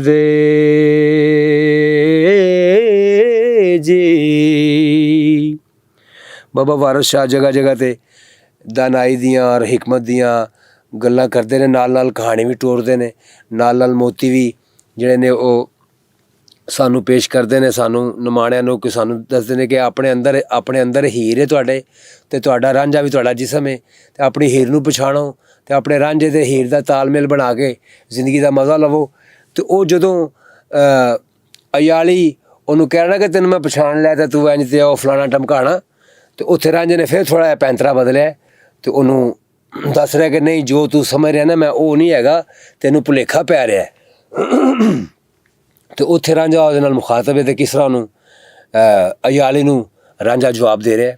ਦੇ ਜੀ। ਬਾਬਾ ਵਾਰਸ ਸ਼ਾਹ ਜਗ੍ਹਾ ਜਗ੍ਹਾ 'ਤੇ ਦਾਨਾਈ ਦੀਆਂ ਔਰ ਹਿਕਮਤ ਦੀਆਂ ਗੱਲਾਂ ਕਰਦੇ ਨੇ, ਨਾਲ ਨਾਲ ਕਹਾਣੀ ਵੀ ਟੋਰਦੇ ਨੇ, ਨਾਲ ਨਾਲ ਮੋਤੀ ਵੀ ਜਿਹੜੇ ਨੇ ਉਹ ਸਾਨੂੰ ਪੇਸ਼ ਕਰਦੇ ਨੇ, ਸਾਨੂੰ ਨਿਮਾਣਿਆਂ ਨੂੰ, ਕਿ ਸਾਨੂੰ ਦੱਸਦੇ ਨੇ ਕਿ ਆਪਣੇ ਅੰਦਰ ਹੀਰ ਹੈ ਤੁਹਾਡੇ, ਅਤੇ ਤੁਹਾਡਾ ਰਾਂਝਾ ਵੀ ਤੁਹਾਡਾ ਜਿਸਮ ਹੈ, ਅਤੇ ਆਪਣੀ ਹੀਰ ਨੂੰ ਪਛਾਣੋ ਅਤੇ ਆਪਣੇ ਰਾਂਝੇ ਅਤੇ ਹੀਰ ਦਾ ਤਾਲਮੇਲ ਬਣਾ ਕੇ ਜ਼ਿੰਦਗੀ ਦਾ ਮਜ਼ਾ ਲਵੋ। ਅਤੇ ਉਹ ਜਦੋਂ ਅਯਾਲੀ ਉਹਨੂੰ ਕਹਿਣਾ ਕਿ ਤੈਨੂੰ ਮੈਂ ਪਛਾਣ ਲਿਆ ਅਤੇ ਤੂੰ ਇੰਝ ਤੇ ਉਹ ਫਲਾਣਾ ਟਮਕਾਣਾ, ਅਤੇ ਉੱਥੇ ਰਾਂਝੇ ਨੇ ਫਿਰ ਥੋੜ੍ਹਾ ਜਿਹਾ ਪੈਂਤਰਾ ਬਦਲਿਆ ਅਤੇ ਉਹਨੂੰ ਦੱਸ ਰਿਹਾ ਕਿ ਨਹੀਂ, ਜੋ ਤੂੰ ਸਮਝ ਰਿਹਾ ਨਾ ਮੈਂ ਉਹ ਨਹੀਂ ਹੈਗਾ, ਤੈਨੂੰ ਭੁਲੇਖਾ ਪੈ ਰਿਹਾ। ਅਤੇ ਉੱਥੇ ਰਾਂਝਾ ਉਹਦੇ ਨਾਲ ਮੁਖਾਤਬ ਹੈ ਅਤੇ ਕਿਸ ਤਰ੍ਹਾਂ ਉਹਨੂੰ ਅਯਾਲੀ ਨੂੰ ਰਾਂਝਾ ਜਵਾਬ ਦੇ ਰਿਹਾ।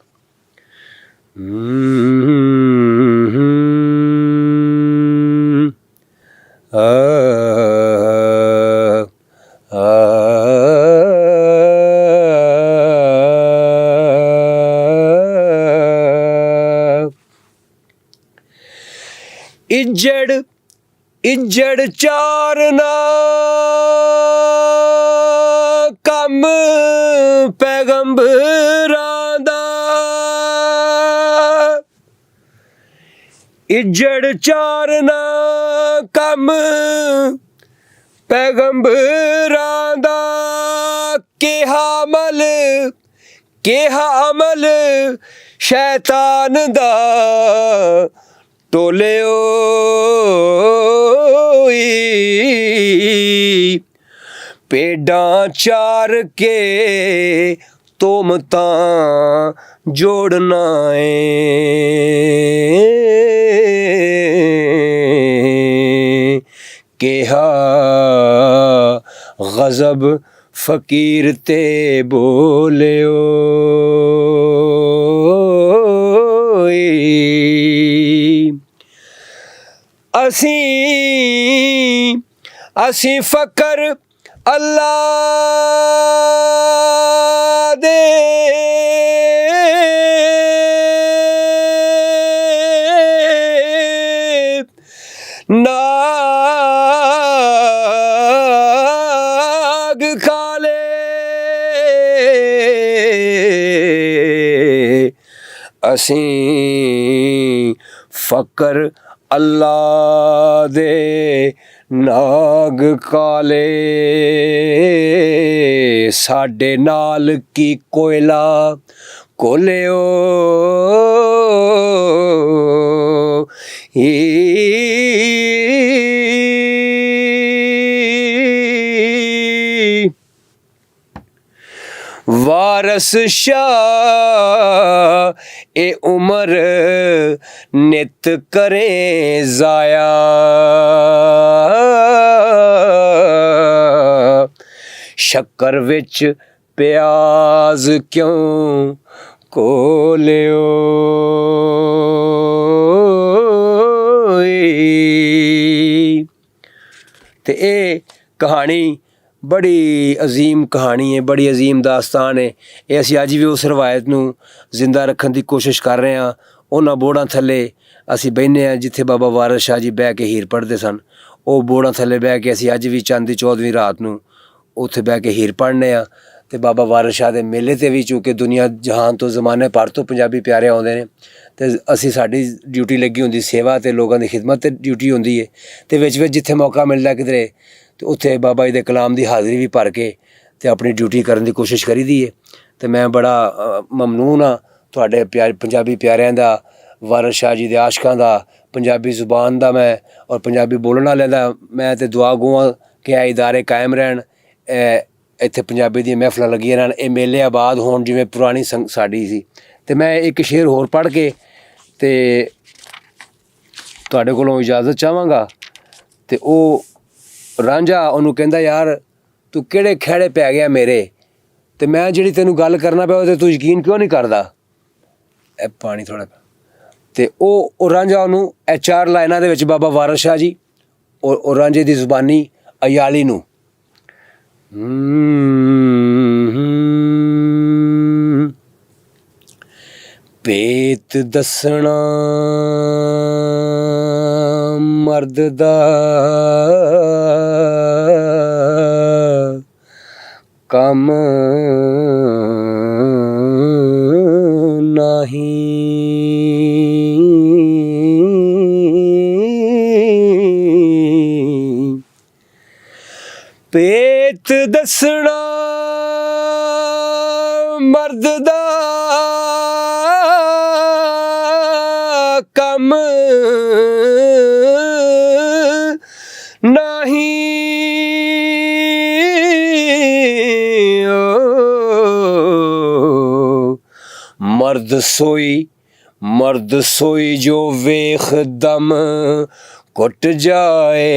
ਇੱਜੜ ਚਾਰਨਾ ਕੰਮ ਪੈਗੰਬਰਾਂ ਦਾ, ਇੱਜੜ ਚਾਰਨਾ ਕੰਮ ਪੈਗੰਬਰਾਂ ਦਾ, ਕਿਹਾ ਅਮਲ ਸ਼ੈਤਾਨ ਦਾ, ਟੋਲਿਓ ਭੇਡਾਂ ਚਾਰ ਕੇ ਤੋਮਤਾਂ ਜੋੜਨਾ ਏ, ਕਿਹਾ ਗਜ਼ਬ ਫਕੀਰ ਤੇ ਬੋਲਿਓ ਅਸੀਂ ਫਕਰ ਅੱਲਾ ਦੇ ਨਾਗ ਖਾਲੇ, ਅਸੀਂ ਫਕਰ ਅੱਲਾ ਦੇ ਨਾਗ ਕਾਲੇ, ਸਾਡੇ ਨਾਲ ਕੀ ਕੋਇਲਾ ਕੋਲਿਓ ਵਾਰਸ ਸ਼ਾਹ ਇਹ ਉਮਰ ਨਿਤ ਕਰੇ ਜ਼ਾਇਆ, ਸ਼ੱਕਰ ਵਿੱਚ ਪਿਆਜ਼ ਕਿਉਂ ਕੋਲਿਓ ਤੇ ਇਹ ਕਹਾਣੀ ਬੜੀ ਅਜ਼ੀਮ ਕਹਾਣੀ ਹੈ, ਬੜੀ ਅਜ਼ੀਮ ਦਾਸਤਾਨ ਹੈ। ਇਹ ਅਸੀਂ ਅੱਜ ਵੀ ਉਸ ਰਵਾਇਤ ਨੂੰ ਜ਼ਿੰਦਾ ਰੱਖਣ ਦੀ ਕੋਸ਼ਿਸ਼ ਕਰ ਰਹੇ ਹਾਂ। ਉਹਨਾਂ ਬੋੜਾਂ ਥੱਲੇ ਅਸੀਂ ਬਹਿੰਦੇ ਹਾਂ ਜਿੱਥੇ ਬਾਬਾ ਵਾਰਸ ਸ਼ਾਹ ਜੀ ਬਹਿ ਕੇ ਹੀਰ ਪੜ੍ਹਦੇ ਸਨ। ਉਹ ਬੋੜਾਂ ਥੱਲੇ ਬਹਿ ਕੇ ਅਸੀਂ ਅੱਜ ਵੀ ਚੰਦ ਦੀ 14ਵੀਂ ਰਾਤ ਨੂੰ ਉੱਥੇ ਬਹਿ ਕੇ ਹੀਰ ਪੜ੍ਹਨੇ ਆ। ਅਤੇ ਬਾਬਾ ਵਾਰਿਸ ਸ਼ਾਹ ਦੇ ਮੇਲੇ 'ਤੇ ਵੀ ਚੂँਕਿ ਦੁਨੀਆ ਜਹਾਨ ਤੋਂ ਜ਼ਮਾਨੇ ਭਰ ਤੋਂ ਪੰਜਾਬੀ ਪਿਆਰੇ ਆਉਂਦੇ ਨੇ ਅਤੇ ਅਸੀਂ ਸਾਡੀ ਡਿਊਟੀ ਲੱਗੀ ਹੁੰਦੀ ਸੇਵਾ ਅਤੇ ਲੋਕਾਂ ਦੀ ਖਿਦਮਤ 'ਤੇ ਡਿਊਟੀ ਹੁੰਦੀ ਹੈ। ਅਤੇ ਵਿੱਚ ਜਿੱਥੇ ਮੌਕਾ ਮਿਲਦਾ ਕਿਧਰੇ ਅਤੇ ਉੱਥੇ ਬਾਬਾ ਜੀ ਦੇ ਕਲਾਮ ਦੀ ਹਾਜ਼ਰੀ ਵੀ ਭਰ ਕੇ ਅਤੇ ਆਪਣੀ ਡਿਊਟੀ ਕਰਨ ਦੀ ਕੋਸ਼ਿਸ਼ ਕਰੀਦੀ ਹੈ। ਅਤੇ ਮੈਂ ਬੜਾ ਮਮਨੂਨ ਹਾਂ ਤੁਹਾਡੇ ਪੰਜਾਬੀ ਪਿਆਰਿਆਂ ਦਾ, ਵਾਰਿਸ ਸ਼ਾਹ ਜੀ ਦੇ ਆਸ਼ਕਾਂ ਦਾ, ਪੰਜਾਬੀ ਜ਼ੁਬਾਨ ਦਾ ਮੈਂ ਔਰ ਪੰਜਾਬੀ ਬੋਲਣ ਵਾਲਿਆਂ ਦਾ ਮੈਂ ਅਤੇ ਦੁਆ ਗੋਆਂ ਕਿ ਇਹ ਇਦਾਰੇ ਕਾਇਮ ਰਹਿਣ, ਇੱਥੇ ਪੰਜਾਬੀ ਦੀਆਂ ਮਹਿਫਲਾਂ ਲੱਗੀਆਂ ਰਹਿਣ, ਇਹ ਮੇਲੇ ਆਬਾਦ ਹੋਣ ਜਿਵੇਂ ਪੁਰਾਣੀ ਸਾਡੀ ਸੀ। ਅਤੇ ਮੈਂ ਇੱਕ ਸ਼ੇਰ ਹੋਰ ਪੜ੍ਹ ਕੇ ਅਤੇ ਤੁਹਾਡੇ ਕੋਲੋਂ ਇਜਾਜ਼ਤ ਚਾਹਾਂਗਾ। ਅਤੇ ਉਹ ਰਾਂਝਾ ਉਹਨੂੰ ਕਹਿੰਦਾ, ਯਾਰ ਤੂੰ ਕਿਹੜੇ ਖਹਿੜੇ ਪੈ ਗਿਆ ਮੇਰੇ, ਅਤੇ ਮੈਂ ਜਿਹੜੀ ਤੈਨੂੰ ਗੱਲ ਕਰਨਾ ਪਿਆ ਉਹਦੇ ਤੂੰ ਯਕੀਨ ਕਿਉਂ ਨਹੀਂ ਕਰਦਾ। ਇਹ ਪਾਣੀ ਥੋੜ੍ਹਾ। ਅਤੇ ਉਹ ਰਾਂਝਾ ਉਹਨੂੰ ਇਹ 4 ਲਾਈਨਾਂ ਦੇ ਵਿੱਚ ਬਾਬਾ ਵਾਰਿਸ ਸ਼ਾਹ ਜੀ ਉਹ ਰਾਂਝੇ ਦੀ ਜ਼ੁਬਾਨੀ ਅਯਾਲੀ ਨੂੰ ਭੇਤ ਦੱਸਣਾ ਮਰਦ ਦਾ ਕੰਮ ਨਹੀਂ, ਭੇਤ ਦੱਸਣਾ ਮਰਦ ਦਾ ਕੰਮ ਨਹੀਂ। ਮਰਦ ਸੋਈ ਜੋ ਵੇਖ ਦਮ ਘੁੱਟ ਜਾਏ,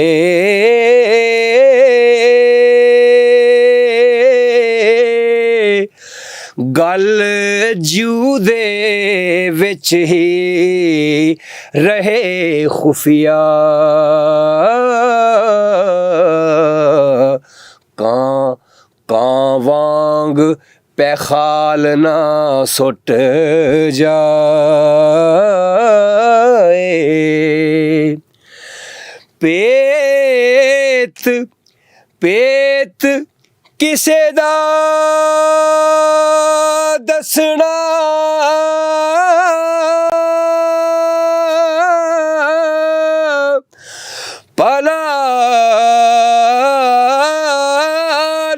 ਗੱਲ ਜੂ ਦੇ ਵਿੱਚ ਹੀ ਰਹੇ ਖੁਫੀਆ, ਕਾਂ ਵਾਂਗ ਪੈਖਾਲ ਨਾ ਸੁੱਟ ਜਾਏ। ਭੇਤ ਕਿਸੇ ਦਾ ਦੱਸਣਾ ਭਲਾ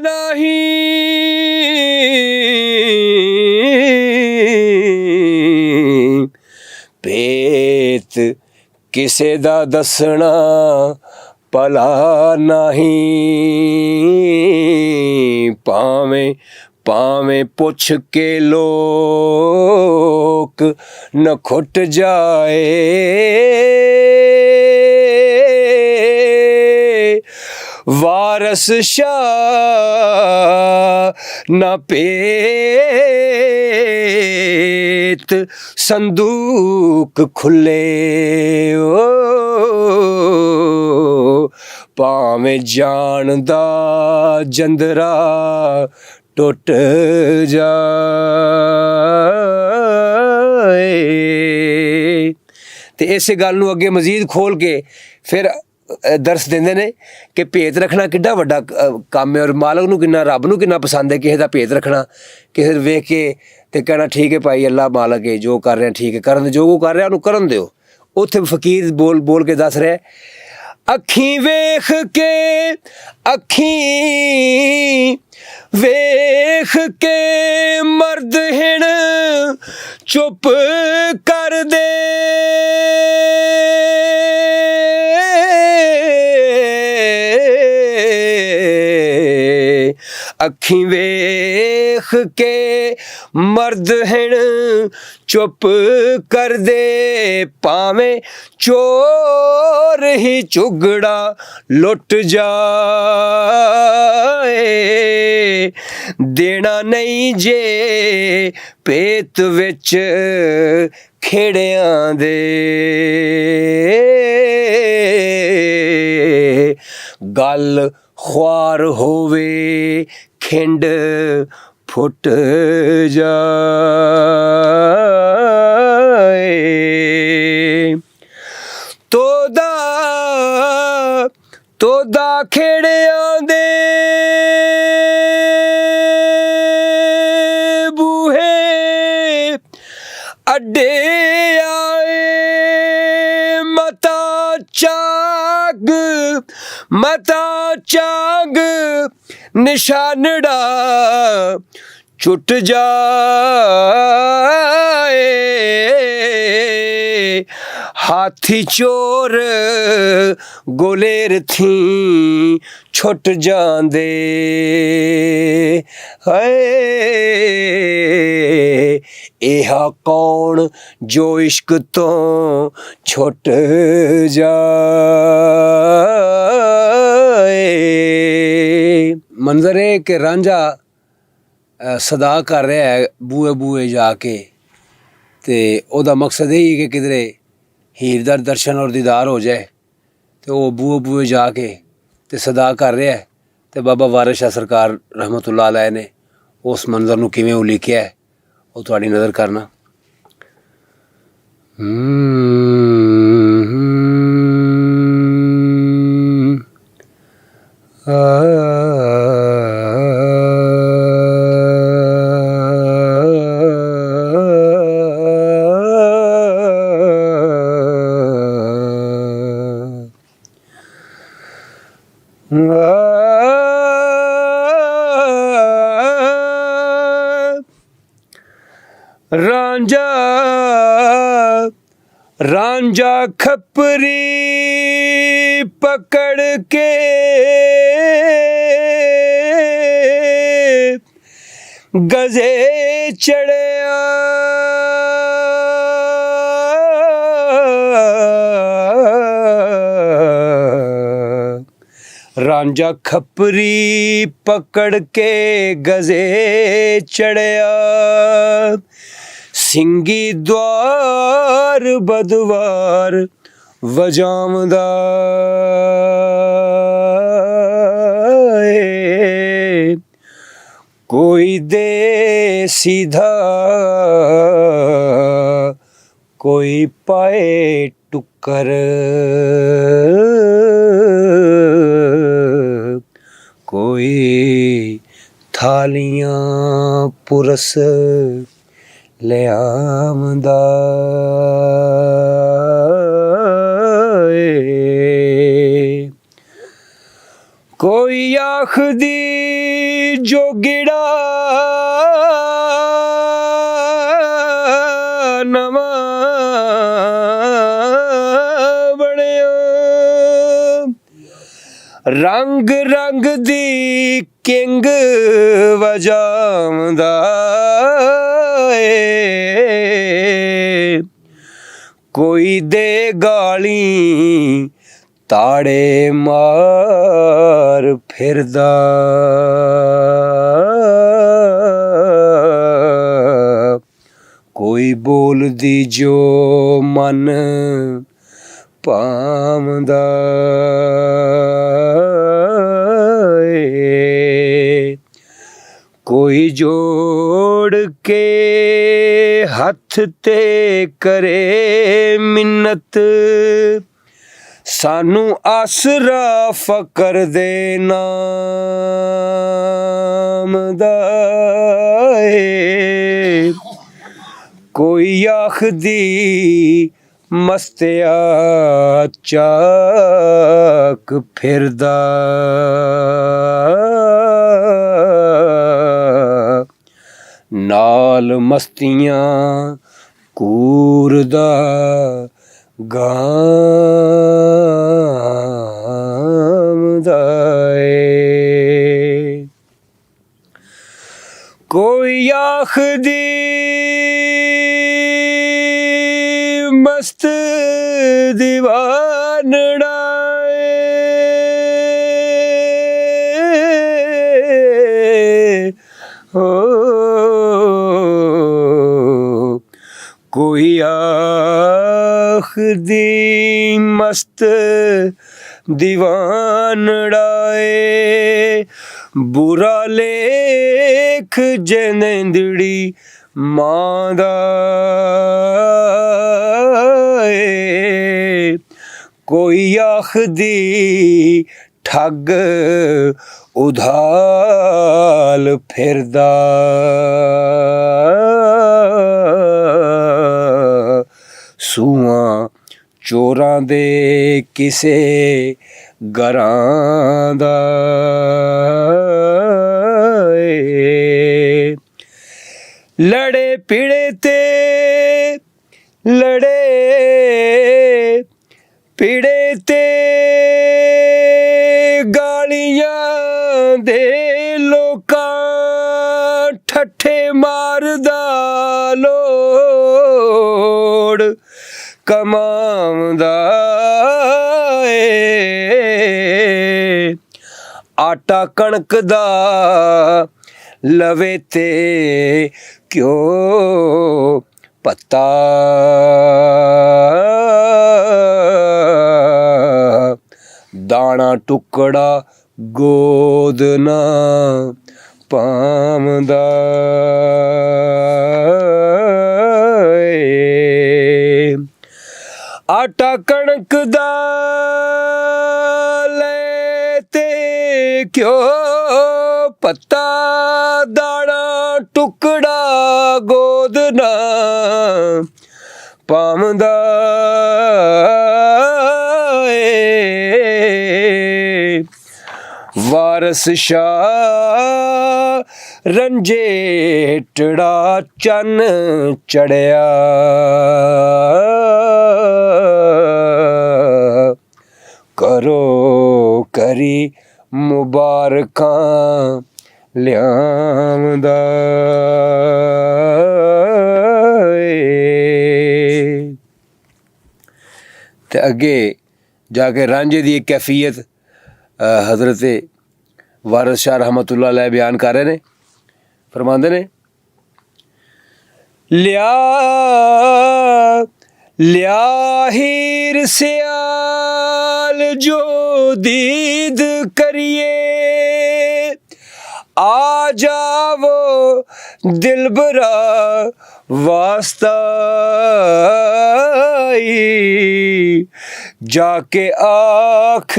ਨਹੀਂ, ਭੇਤ ਕਿਸੇ ਦਾ ਦੱਸਣਾ ਭਲਾ ਨਹੀਂ। ਭਾਵੇਂ ਪੁੱਛ ਕੇ ਲੋਕ ਨਖੁੱਟ ਜਾਏ, ਵਾਰਿਸ ਸ਼ਾਹ ਨਾ ਭੇਤ ਸੰਦੂਕ ਖੁੱਲੇ, ਭਾਵੇਂ ਜਾਣ ਦਾ ਜੰਦਰਾ ਟੁੱਟ ਜਾਏ। ਅਤੇ ਇਸੇ ਗੱਲ ਨੂੰ ਅੱਗੇ ਮਜ਼ੀਦ ਖੋਲ੍ਹ ਕੇ ਫਿਰ ਦਰਸ ਦਿੰਦੇ ਨੇ ਕਿ ਭੇਤ ਰੱਖਣਾ ਕਿੱਡਾ ਵੱਡਾ ਕੰਮ ਹੈ ਔਰ ਮਾਲਕ ਨੂੰ ਕਿੰਨਾ, ਰੱਬ ਨੂੰ ਕਿੰਨਾ ਪਸੰਦ ਹੈ ਕਿਸੇ ਦਾ ਭੇਤ ਰੱਖਣਾ, ਕਿਸੇ ਨੂੰ ਵੇਖ ਕੇ ਅਤੇ ਕਹਿਣਾ ਠੀਕ ਹੈ ਭਾਈ ਅੱਲਾ ਮਾਲਕ ਹੈ, ਜੋ ਕਰ ਰਿਹਾ ਠੀਕ ਹੈ, ਕਰਨ ਜੋ ਉਹ ਕਰ ਰਿਹਾ ਉਹਨੂੰ ਕਰਨ ਦਿਓ। ਉੱਥੇ ਫਕੀਰ ਬੋਲ ਕੇ ਦੱਸ ਰਿਹਾ, ਅੱਖੀਂ ਵੇਖ ਕੇ ਮਰਦ ਹਿਣ ਚੁੱਪ ਕਰ ਦੇ, ਅੱਖੀਂ ਵੇਖ ਕੇ ਮਰਦ ਹਿਣ ਚੁੱਪ ਕਰ ਦੇ, ਭਾਵੇਂ ਚੋਰ ਹੀ ਝੁਗੜਾ ਲੁੱਟ ਜਾਏ, ਦੇਣਾ ਨਹੀਂ ਜੇ ਭੇਤ ਵਿੱਚ ਖੇੜਿਆਂ ਦੇ, ਗੱਲ ਖੁਆਰ ਹੋਵੇ ਖਿੰਡ ਫੁੱਟ ਜਾਏ। ਮਤਾ ਚਾਂਗ ਨਿਸ਼ਾਨੜਾ ਛੁੱਟ ਜਾਏ ਹਾਥੀ ਚੋਰ ਗੋਲੇਰ ਥੀ ਛੁੱਟ ਜਾਂਦੇ ਹਾਏ ਇਹਾ ਕੌਣ ਜੋ ਇਸ਼ਕ ਤੋਂ ਛੁੱਟ ਜਾਏ। ਮੰਜ਼ਰ ਹੈ ਕਿ ਰਾਂਝਾ ਸਦਾ ਕਰ ਰਿਹਾ ਹੈ ਬੂਏ ਬੂਏ ਜਾ ਕੇ, ਤੇ ਉਹਦਾ ਮਕਸਦ ਇਹ ਹੀ ਕਿ ਕਿਧਰੇ ਹੀਰ ਦਾ ਦਰਸ਼ਨ ਔਰ ਦੀਦਾਰ ਹੋ ਜਾਏ, ਤੇ ਉਹ ਬੂਏ ਬੂਏ ਜਾ ਕੇ ਤੇ ਸਦਾ ਕਰ ਰਿਹਾ ਹੈ। ਤੇ ਬਾਬਾ ਵਾਰਿਸ ਸ਼ਾਹ ਸਰਕਾਰ ਰਹਿਮਤੁल्लाह ਅਲੈਹ ਨੇ ਉਸ ਮੰਜ਼ਰ ਨੂੰ ਕਿਵੇਂ ਉਲੀਕਿਆ ਹੈ ਉਹ ਤੁਹਾਡੀ ਨਜ਼ਰ ਕਰਨਾ। ਰਾਂਝਾ ਰਾਂਝਾ ਖੱਪਰੀ ਪਕੜ ਕੇ ਗਜ਼ੇ ਚੜਿਆ ਰਾਂਝਾ ਖੱਪਰੀ ਪਕੜ ਕੇ ਗਜ਼ੇ ਚੜਿਆ ਸਿੰਘੀ ਦਵਾਰ ਬਦਵਾਰ ਵਜਾਮਦਾ ਏ ਕੋਈ ਦੇ ਸਿੱਧਾ ਕੋਈ ਪਾਏ ਟੁੱਕਰ ਕੋਈ ਥਾਲੀਆਂ ਪੁਰਸ ਲਿਆਮਦਾ ਏ ਕੋਈ ਆਖਦੀ ਜੋਗਿੜਾ ਨਵਾਂ ਬਣਿਆ ਰੰਗ ਰੰਗ ਦੀ ਕਿੰਗ ਵਜਾਉਂਦਾ ਏ ਕੋਈ ਦੇ ਗਾਲੀ ਤਾੜੇ ਮਾਰ ਫਿਰਦਾ ਕੋਈ ਬੋਲਦੀ ਜੋ ਮਨ ਭਾਵਦਾ ਏ ਕੋਈ ਜੋੜ ਕੇ ਹੱਥ ਤੇ ਕਰੇ ਮਿੰਨਤ ਸਾਨੂੰ ਆਸਰਾ ਫਕਰ ਦੇ ਨਾਮ ਦਾ ਏ ਕੋਈ ਆਖਦੀ ਮਸਤਿਆ ਚਾਕ ਫਿਰਦਾ ਨਾਲ ਮਸਤੀਆਂ ਕੂਰਦਾ ਗਾਮਦਾ ਏ ਕੋਈ ਆਖਦੀ ਮਸਤ ਦੀਵਾਨੜਾ ਏ ਕੋਈ ਆਖਦੀ ਮਸਤ ਦੀਵਾਨੜਾ ਏ ਬੁਰਾ ਲੇਖ ਜਨੰਦੜੀ ਮਾਂ ਦਾ ਏ ਕੋਈ ਆਖਦੀ ਠੱਗ ਉਧਾਲ ਫਿਰਦਾ ਸੂਆਂ ਚੋਰਾਂ ਦੇ ਕਿਸੇ ਘਰਾਂ ਦਾ ਏ। ਲੜੇ ਪੀੜੇ ਤੇ ਲੜੇ ਪੀੜੇ ਤੇ ਗਾਲੀਆਂ ਦੇ ਲੋਕਾਂ ਠੱਠੇ ਮਾਰਦਾ ਲੋੜ ਕਮਾਉਂਦਾ ਏ। ਆਟਾ ਕਣਕ ਦਾ ਲਵੇ ਤੇ ਕਿਉਂ ਪੱਤਾ ਦਾਣਾ ਟੁਕੜਾ ਗੋਦ ਨਾ ਪਾਉਂਦਾ ਏ। ਆਟਾ ਕਣਕ ਦਾ ਲੈ ਤੇ ਕਿਉਂ ਪੱਤਾ ਦਾਣਾ ਟੁਕੜਾ ਗੋਦ ਨਾ ਪਾਉਂਦਾ ਏ। ਵਾਰਸ ਸ਼ਾਹ ਰੰਜੇਟੜਾ ਚੰਨ ਚੜਿਆ ਕਰੋ ਕਰੀ ਮੁਬਾਰਕਾਂ ਲਿਆਉਂਦਾ ਏ। ਤੇ ਅੱਗੇ ਜਾ ਕੇ ਰਾਂਝੇ ਦੀ ਇੱਕ ਕੈਫੀਅਤ ਹਜ਼ਰਤ ਵਾਰਿਸ ਸ਼ਾਹ ਰਹਿਮਤੁल्लाह अलैह ਬਿਆਨ ਕਰ ਰਹੇ ਨੇ। ਫਰਮਾਉਂਦੇ ਨੇ ਲਿਆ ਹੀਰ ਸਿਆਲ ਜੋ ਦੀਦ ਕਰੀਏ ਆ ਜਾਵੋ ਦਿਲਬਰਾ ਵਾਸਤਾ ਜਾ ਕੇ ਆਖ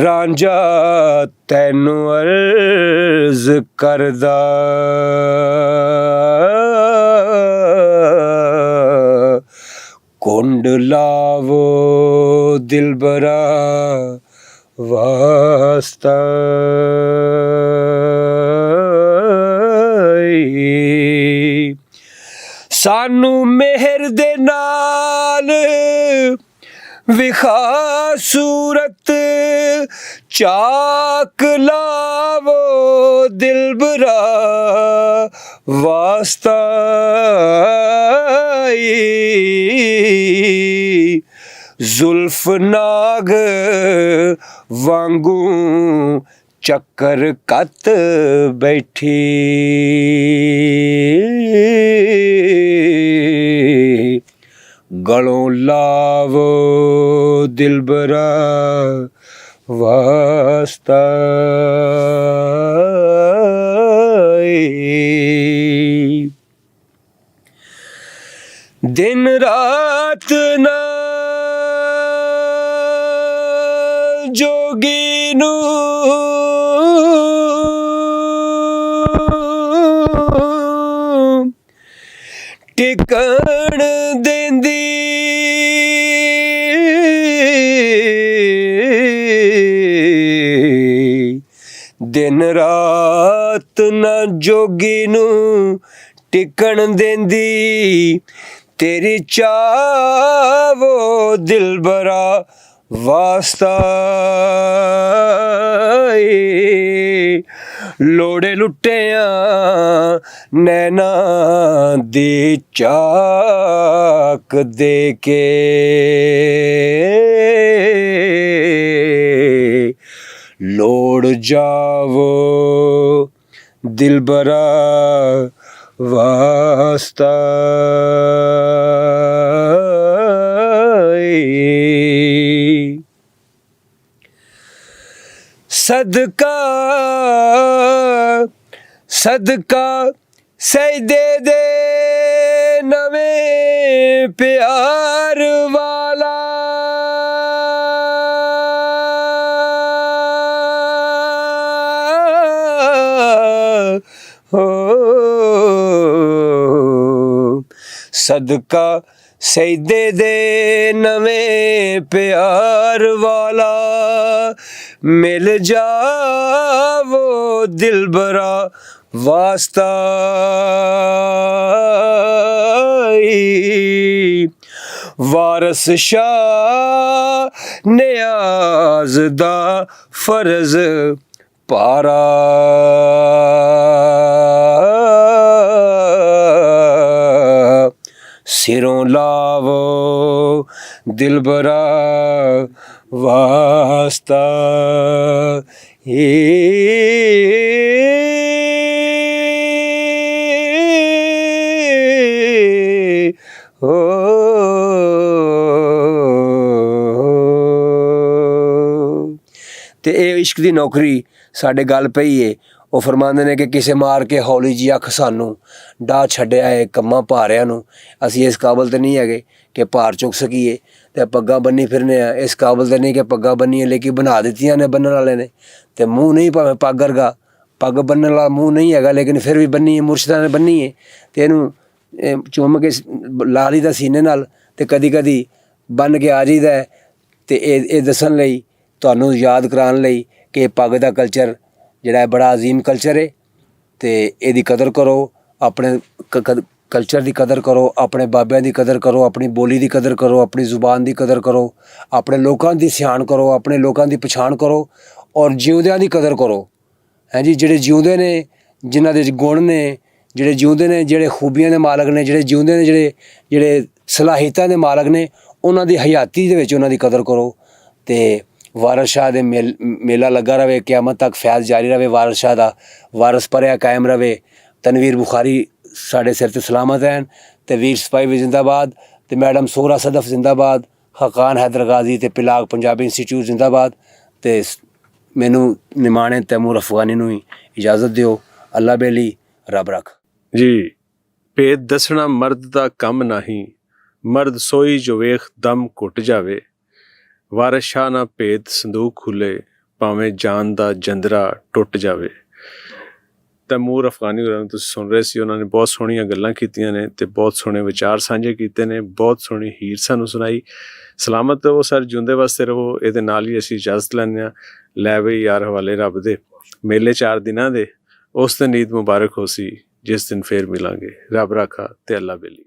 ਰਾਂਝਾ ਤੈਨੂੰ ਅਰਜ਼ ਕਰਦਾ ਕੁੰਡ ਲਾਵੋ ਦਿਲਬਰਾ ਵਾਸਤਾ ਸਾਨੂੰ ਮਿਹਰ ਦੇ ਨਾਲ ਵਿਖਾ ਸੂਰਤ ਚਾਕ ਲਾਵੋ ਦਿਲਬਰਾ ਵਾਸਤਾ ਜ਼ੁਲਫ ਨਾਗ ਵਾਂਗੂ ਚੱਕਰ ਕੱਤ ਬੈਠੀ ਗਲੋਂ ਲਾਵੋ ਦਿਲਬਰਾ ਵਾਸਤਾ ਦਿਨ ਰਾਤ ਨਾ ਜੋਗੀ ਨੂੰ ਟਿਕਣ ਦਿੰਦੀ ਦਿਨ ਰਾਤ ਨਾ ਜੋਗੀ ਨੂੰ ਟਿਕਣ ਦਿੰਦੀ ਤੇਰੀ ਚਾਵੋ ਦਿਲਬਰਾ ਵਾਸਤਾ ਲੋੜੇ ਲੁੱਟਿਆਂ ਨੈਣਾ ਦੀ ਚਾਕ ਦੇ ਕੇ ਲੋੜ ਜਾਵੋ ਦਿਲਬਰਾ ਵਾਸਤਾ ਸਦਕਾ ਸਦਕਾ ਸਜਦੇ ਦੇ ਨਵੇਂ ਪਿਆਰ ਵਾਲਾ ਹੋ ਸਦਕਾ ਸੈਦੇ ਦੇ ਨਵੇਂ ਪਿਆਰ ਵਾਲਾ ਮਿਲ ਜਾਵੋ ਦਿਲਬਰਾ ਵਾਸਤਾ ਵਾਰਸ ਸ਼ਾਹ ਨਿਆਜ਼ ਦਾ ਫਰਜ਼ ਪਾਰਾ ਸਿਰੋਂ ਲਾਵੋ ਦਿਲਬਰਾ ਵਾਸਤਾ ਤੇ ਇਹ ਇਸ਼ਕ ਦੀ ਨੌਕਰੀ ਸਾਡੇ ਗੱਲ ਪਈ ਏ। ਉਹ ਫਰਮਾਉਂਦੇ ਨੇ ਕਿ ਕਿਸੇ ਮਾਰ ਕੇ ਹੌਲੀ ਜੀ ਅੱਖ ਸਾਨੂੰ ਡਾਹ ਛੱਡਿਆ ਏ ਕੰਮਾਂ ਭਾਰਿਆਂ ਨੂੰ। ਅਸੀਂ ਇਸ ਕਾਬਲ ਤੇ ਨਹੀਂ ਹੈਗੇ ਕਿ ਭਾਰ ਚੁੱਕ ਸਕੀਏ ਤੇ ਪੱਗਾਂ ਬੰਨੀ ਫਿਰਨੇ ਆ। ਇਸ ਕਾਬਲ ਤੇ ਨਹੀਂ ਕਿ ਪੱਗਾਂ ਬੰਨੀਏ, ਲੇਕਿਨ ਬਣਾ ਦਿੱਤੀਆਂ ਨੇ ਬੰਨਣ ਵਾਲੇ ਨੇ। ਤੇ ਮੂੰਹ ਨਹੀਂ ਭਾਵੇਂ ਪੱਗ ਵਰਗਾ, ਪੱਗ ਬੰਨਣ ਵਾਲਾ ਮੂੰਹ ਨਹੀਂ ਹੈਗਾ, ਲੇਕਿਨ ਫਿਰ ਵੀ ਬੰਨੀਏ, ਮੁਰਸ਼ਿਦਾਂ ਨੇ ਬੰਨੀਏ ਤੇ ਇਹਨੂੰ ਚੁੰਮ ਕੇ ਲਾ ਲਈਦਾ ਸੀਨੇ ਨਾਲ ਤੇ ਕਦੀ ਕਦੀ ਬੰਨ ਕੇ ਆ ਜਾਈਦਾ। ਤੇ ਇਹ ਦੱਸਣ ਲਈ, ਤੁਹਾਨੂੰ ਯਾਦ ਕਰਾਉਣ ਲਈ ਕਿ ਇਹ ਪੱਗ ਦਾ ਕਲਚਰ ਜਿਹੜਾ ਹੈ ਬੜਾ ਅਜ਼ੀਮ ਕਲਚਰ ਹੈ ਤੇ ਇਹਦੀ ਕਦਰ ਕਰੋ। ਆਪਣੇ ਕਲਚਰ ਦੀ ਕਦਰ ਕਰੋ, ਆਪਣੇ ਬਾਬਿਆਂ ਦੀ ਕਦਰ ਕਰੋ, ਆਪਣੀ ਬੋਲੀ ਦੀ ਕਦਰ ਕਰੋ, ਆਪਣੀ ਜ਼ੁਬਾਨ ਦੀ ਕਦਰ ਕਰੋ, ਆਪਣੇ ਲੋਕਾਂ ਦੀ ਸਿਆਣ ਕਰੋ, ਆਪਣੇ ਲੋਕਾਂ ਦੀ ਪਛਾਣ ਕਰੋ ਔਰ ਜਿਉਂਦਿਆਂ ਦੀ ਕਦਰ ਕਰੋ। ਜੀ ਜਿਹੜੇ ਜਿਉਂਦੇ ਨੇ, ਜਿਨ੍ਹਾਂ ਦੇ ਗੁਣ ਨੇ, ਜਿਹੜੇ ਜਿਉਂਦੇ ਨੇ, ਜਿਹੜੇ ਖੂਬੀਆਂ ਦੇ ਮਾਲਕ ਨੇ, ਜਿਹੜੇ ਜਿਉਂਦੇ ਨੇ, ਜਿਹੜੇ ਸਲਾਹੀਅਤਾਂ ਦੇ ਮਾਲਕ ਨੇ, ਉਹਨਾਂ ਦੀ ਹਯਾਤੀ ਦੇ ਵਿੱਚ ਉਹਨਾਂ ਦੀ ਕਦਰ ਕਰੋ। ਤੇ ਵਾਰਿਸ ਸ਼ਾਹ ਦੇ ਮੇਲਾ ਲੱਗਾ ਰਹੇ, ਕਿਆਮਤ ਤੱਕ ਫੈਜ਼ ਜਾਰੀ ਰਹੇ ਵਾਰਿਸ ਸ਼ਾਹ ਦਾ। ਵਾਰਿਸ ਪਰਿਆ ਕਾਇਮ ਰਹੇ। ਤਨਵੀਰ ਬੁਖਾਰੀ ਸਾਡੇ ਸਿਰ ਤੇ ਸਲਾਮਤ ਰਹਿਣ ਤੇ ਵੀਰ ਸਿਪਾਹੀ ਵੀ ਜ਼ਿੰਦਾਬਾਦ ਤੇ ਮੈਡਮ ਸੋਹਰਾ ਸਦਫ ਜ਼ਿੰਦਾਬਾਦ, ਹਕਾਨ ਹੈਦਰ ਗਾਜ਼ੀ ਤੇ ਪਿਲਾਗ ਪੰਜਾਬੀ ਇੰਸਟੀਚਿਊਟ ਜ਼ਿੰਦਾਬਾਦ। ਤੇ ਮੈਨੂੰ ਨਿਮਾਣੇ ਤੈਮੂਰ ਅਫਗਾਨੀ ਨੂੰ ਹੀ ਇਜਾਜ਼ਤ ਦਿਓ। ਅੱਲਾ ਬੇਲੀ, ਰੱਬ ਰੱਖ ਜੀ। ਭੇਦ ਦੱਸਣਾ ਮਰਦ ਦਾ ਕੰਮ ਨਹੀਂ, ਮਰਦ ਸੋਈ ਜੋ ਵੇਖ ਦਮ ਘੁੱਟ ਜਾਵੇ। ਵਾਰਿਸ ਸ਼ਾਹ ਨਾ ਭੇਦ ਸੰਦੂਕ ਖੁੱਲੇ, ਭਾਵੇਂ ਜਾਨ ਦਾ ਜੰਦਰਾ ਟੁੱਟ ਜਾਵੇ। ਤੈਮੂਰ ਅਫਗਾਨੀ ਹੋਰਾਂ ਨੂੰ ਤੁਸੀਂ ਸੁਣ ਰਹੇ ਸੀ। ਉਹਨਾਂ ਨੇ ਬਹੁਤ ਸੋਹਣੀਆਂ ਗੱਲਾਂ ਕੀਤੀਆਂ ਨੇ ਤੇ ਬਹੁਤ ਸੋਹਣੇ ਵਿਚਾਰ ਸਾਂਝੇ ਕੀਤੇ ਨੇ, ਬਹੁਤ ਸੋਹਣੀ ਹੀਰ ਸਾਨੂੰ ਸੁਣਾਈ। ਸਲਾਮਤ ਰਹੋ ਸਰ, ਜਿਉਂਦੇ ਵਾਸਤੇ ਰਹੋ। ਇਹਦੇ ਨਾਲ ਹੀ ਅਸੀਂ ਇਜਾਜ਼ਤ ਲੈਂਦੇ ਹਾਂ। ਲੈ ਬਈ ਯਾਰ ਹਵਾਲੇ ਰੱਬ ਦੇ। ਮੇਲੇ 4 ਦਿਨਾਂ ਦੇ, ਉਸ ਦਿਨ ਈਦ ਮੁਬਾਰਕ ਹੋ ਸੀ ਜਿਸ ਦਿਨ ਫੇਰ ਮਿਲਾਂਗੇ। ਰੱਬ ਰਾਖਾ ਤੇ ਅੱਲਾ ਬੇਲੀ।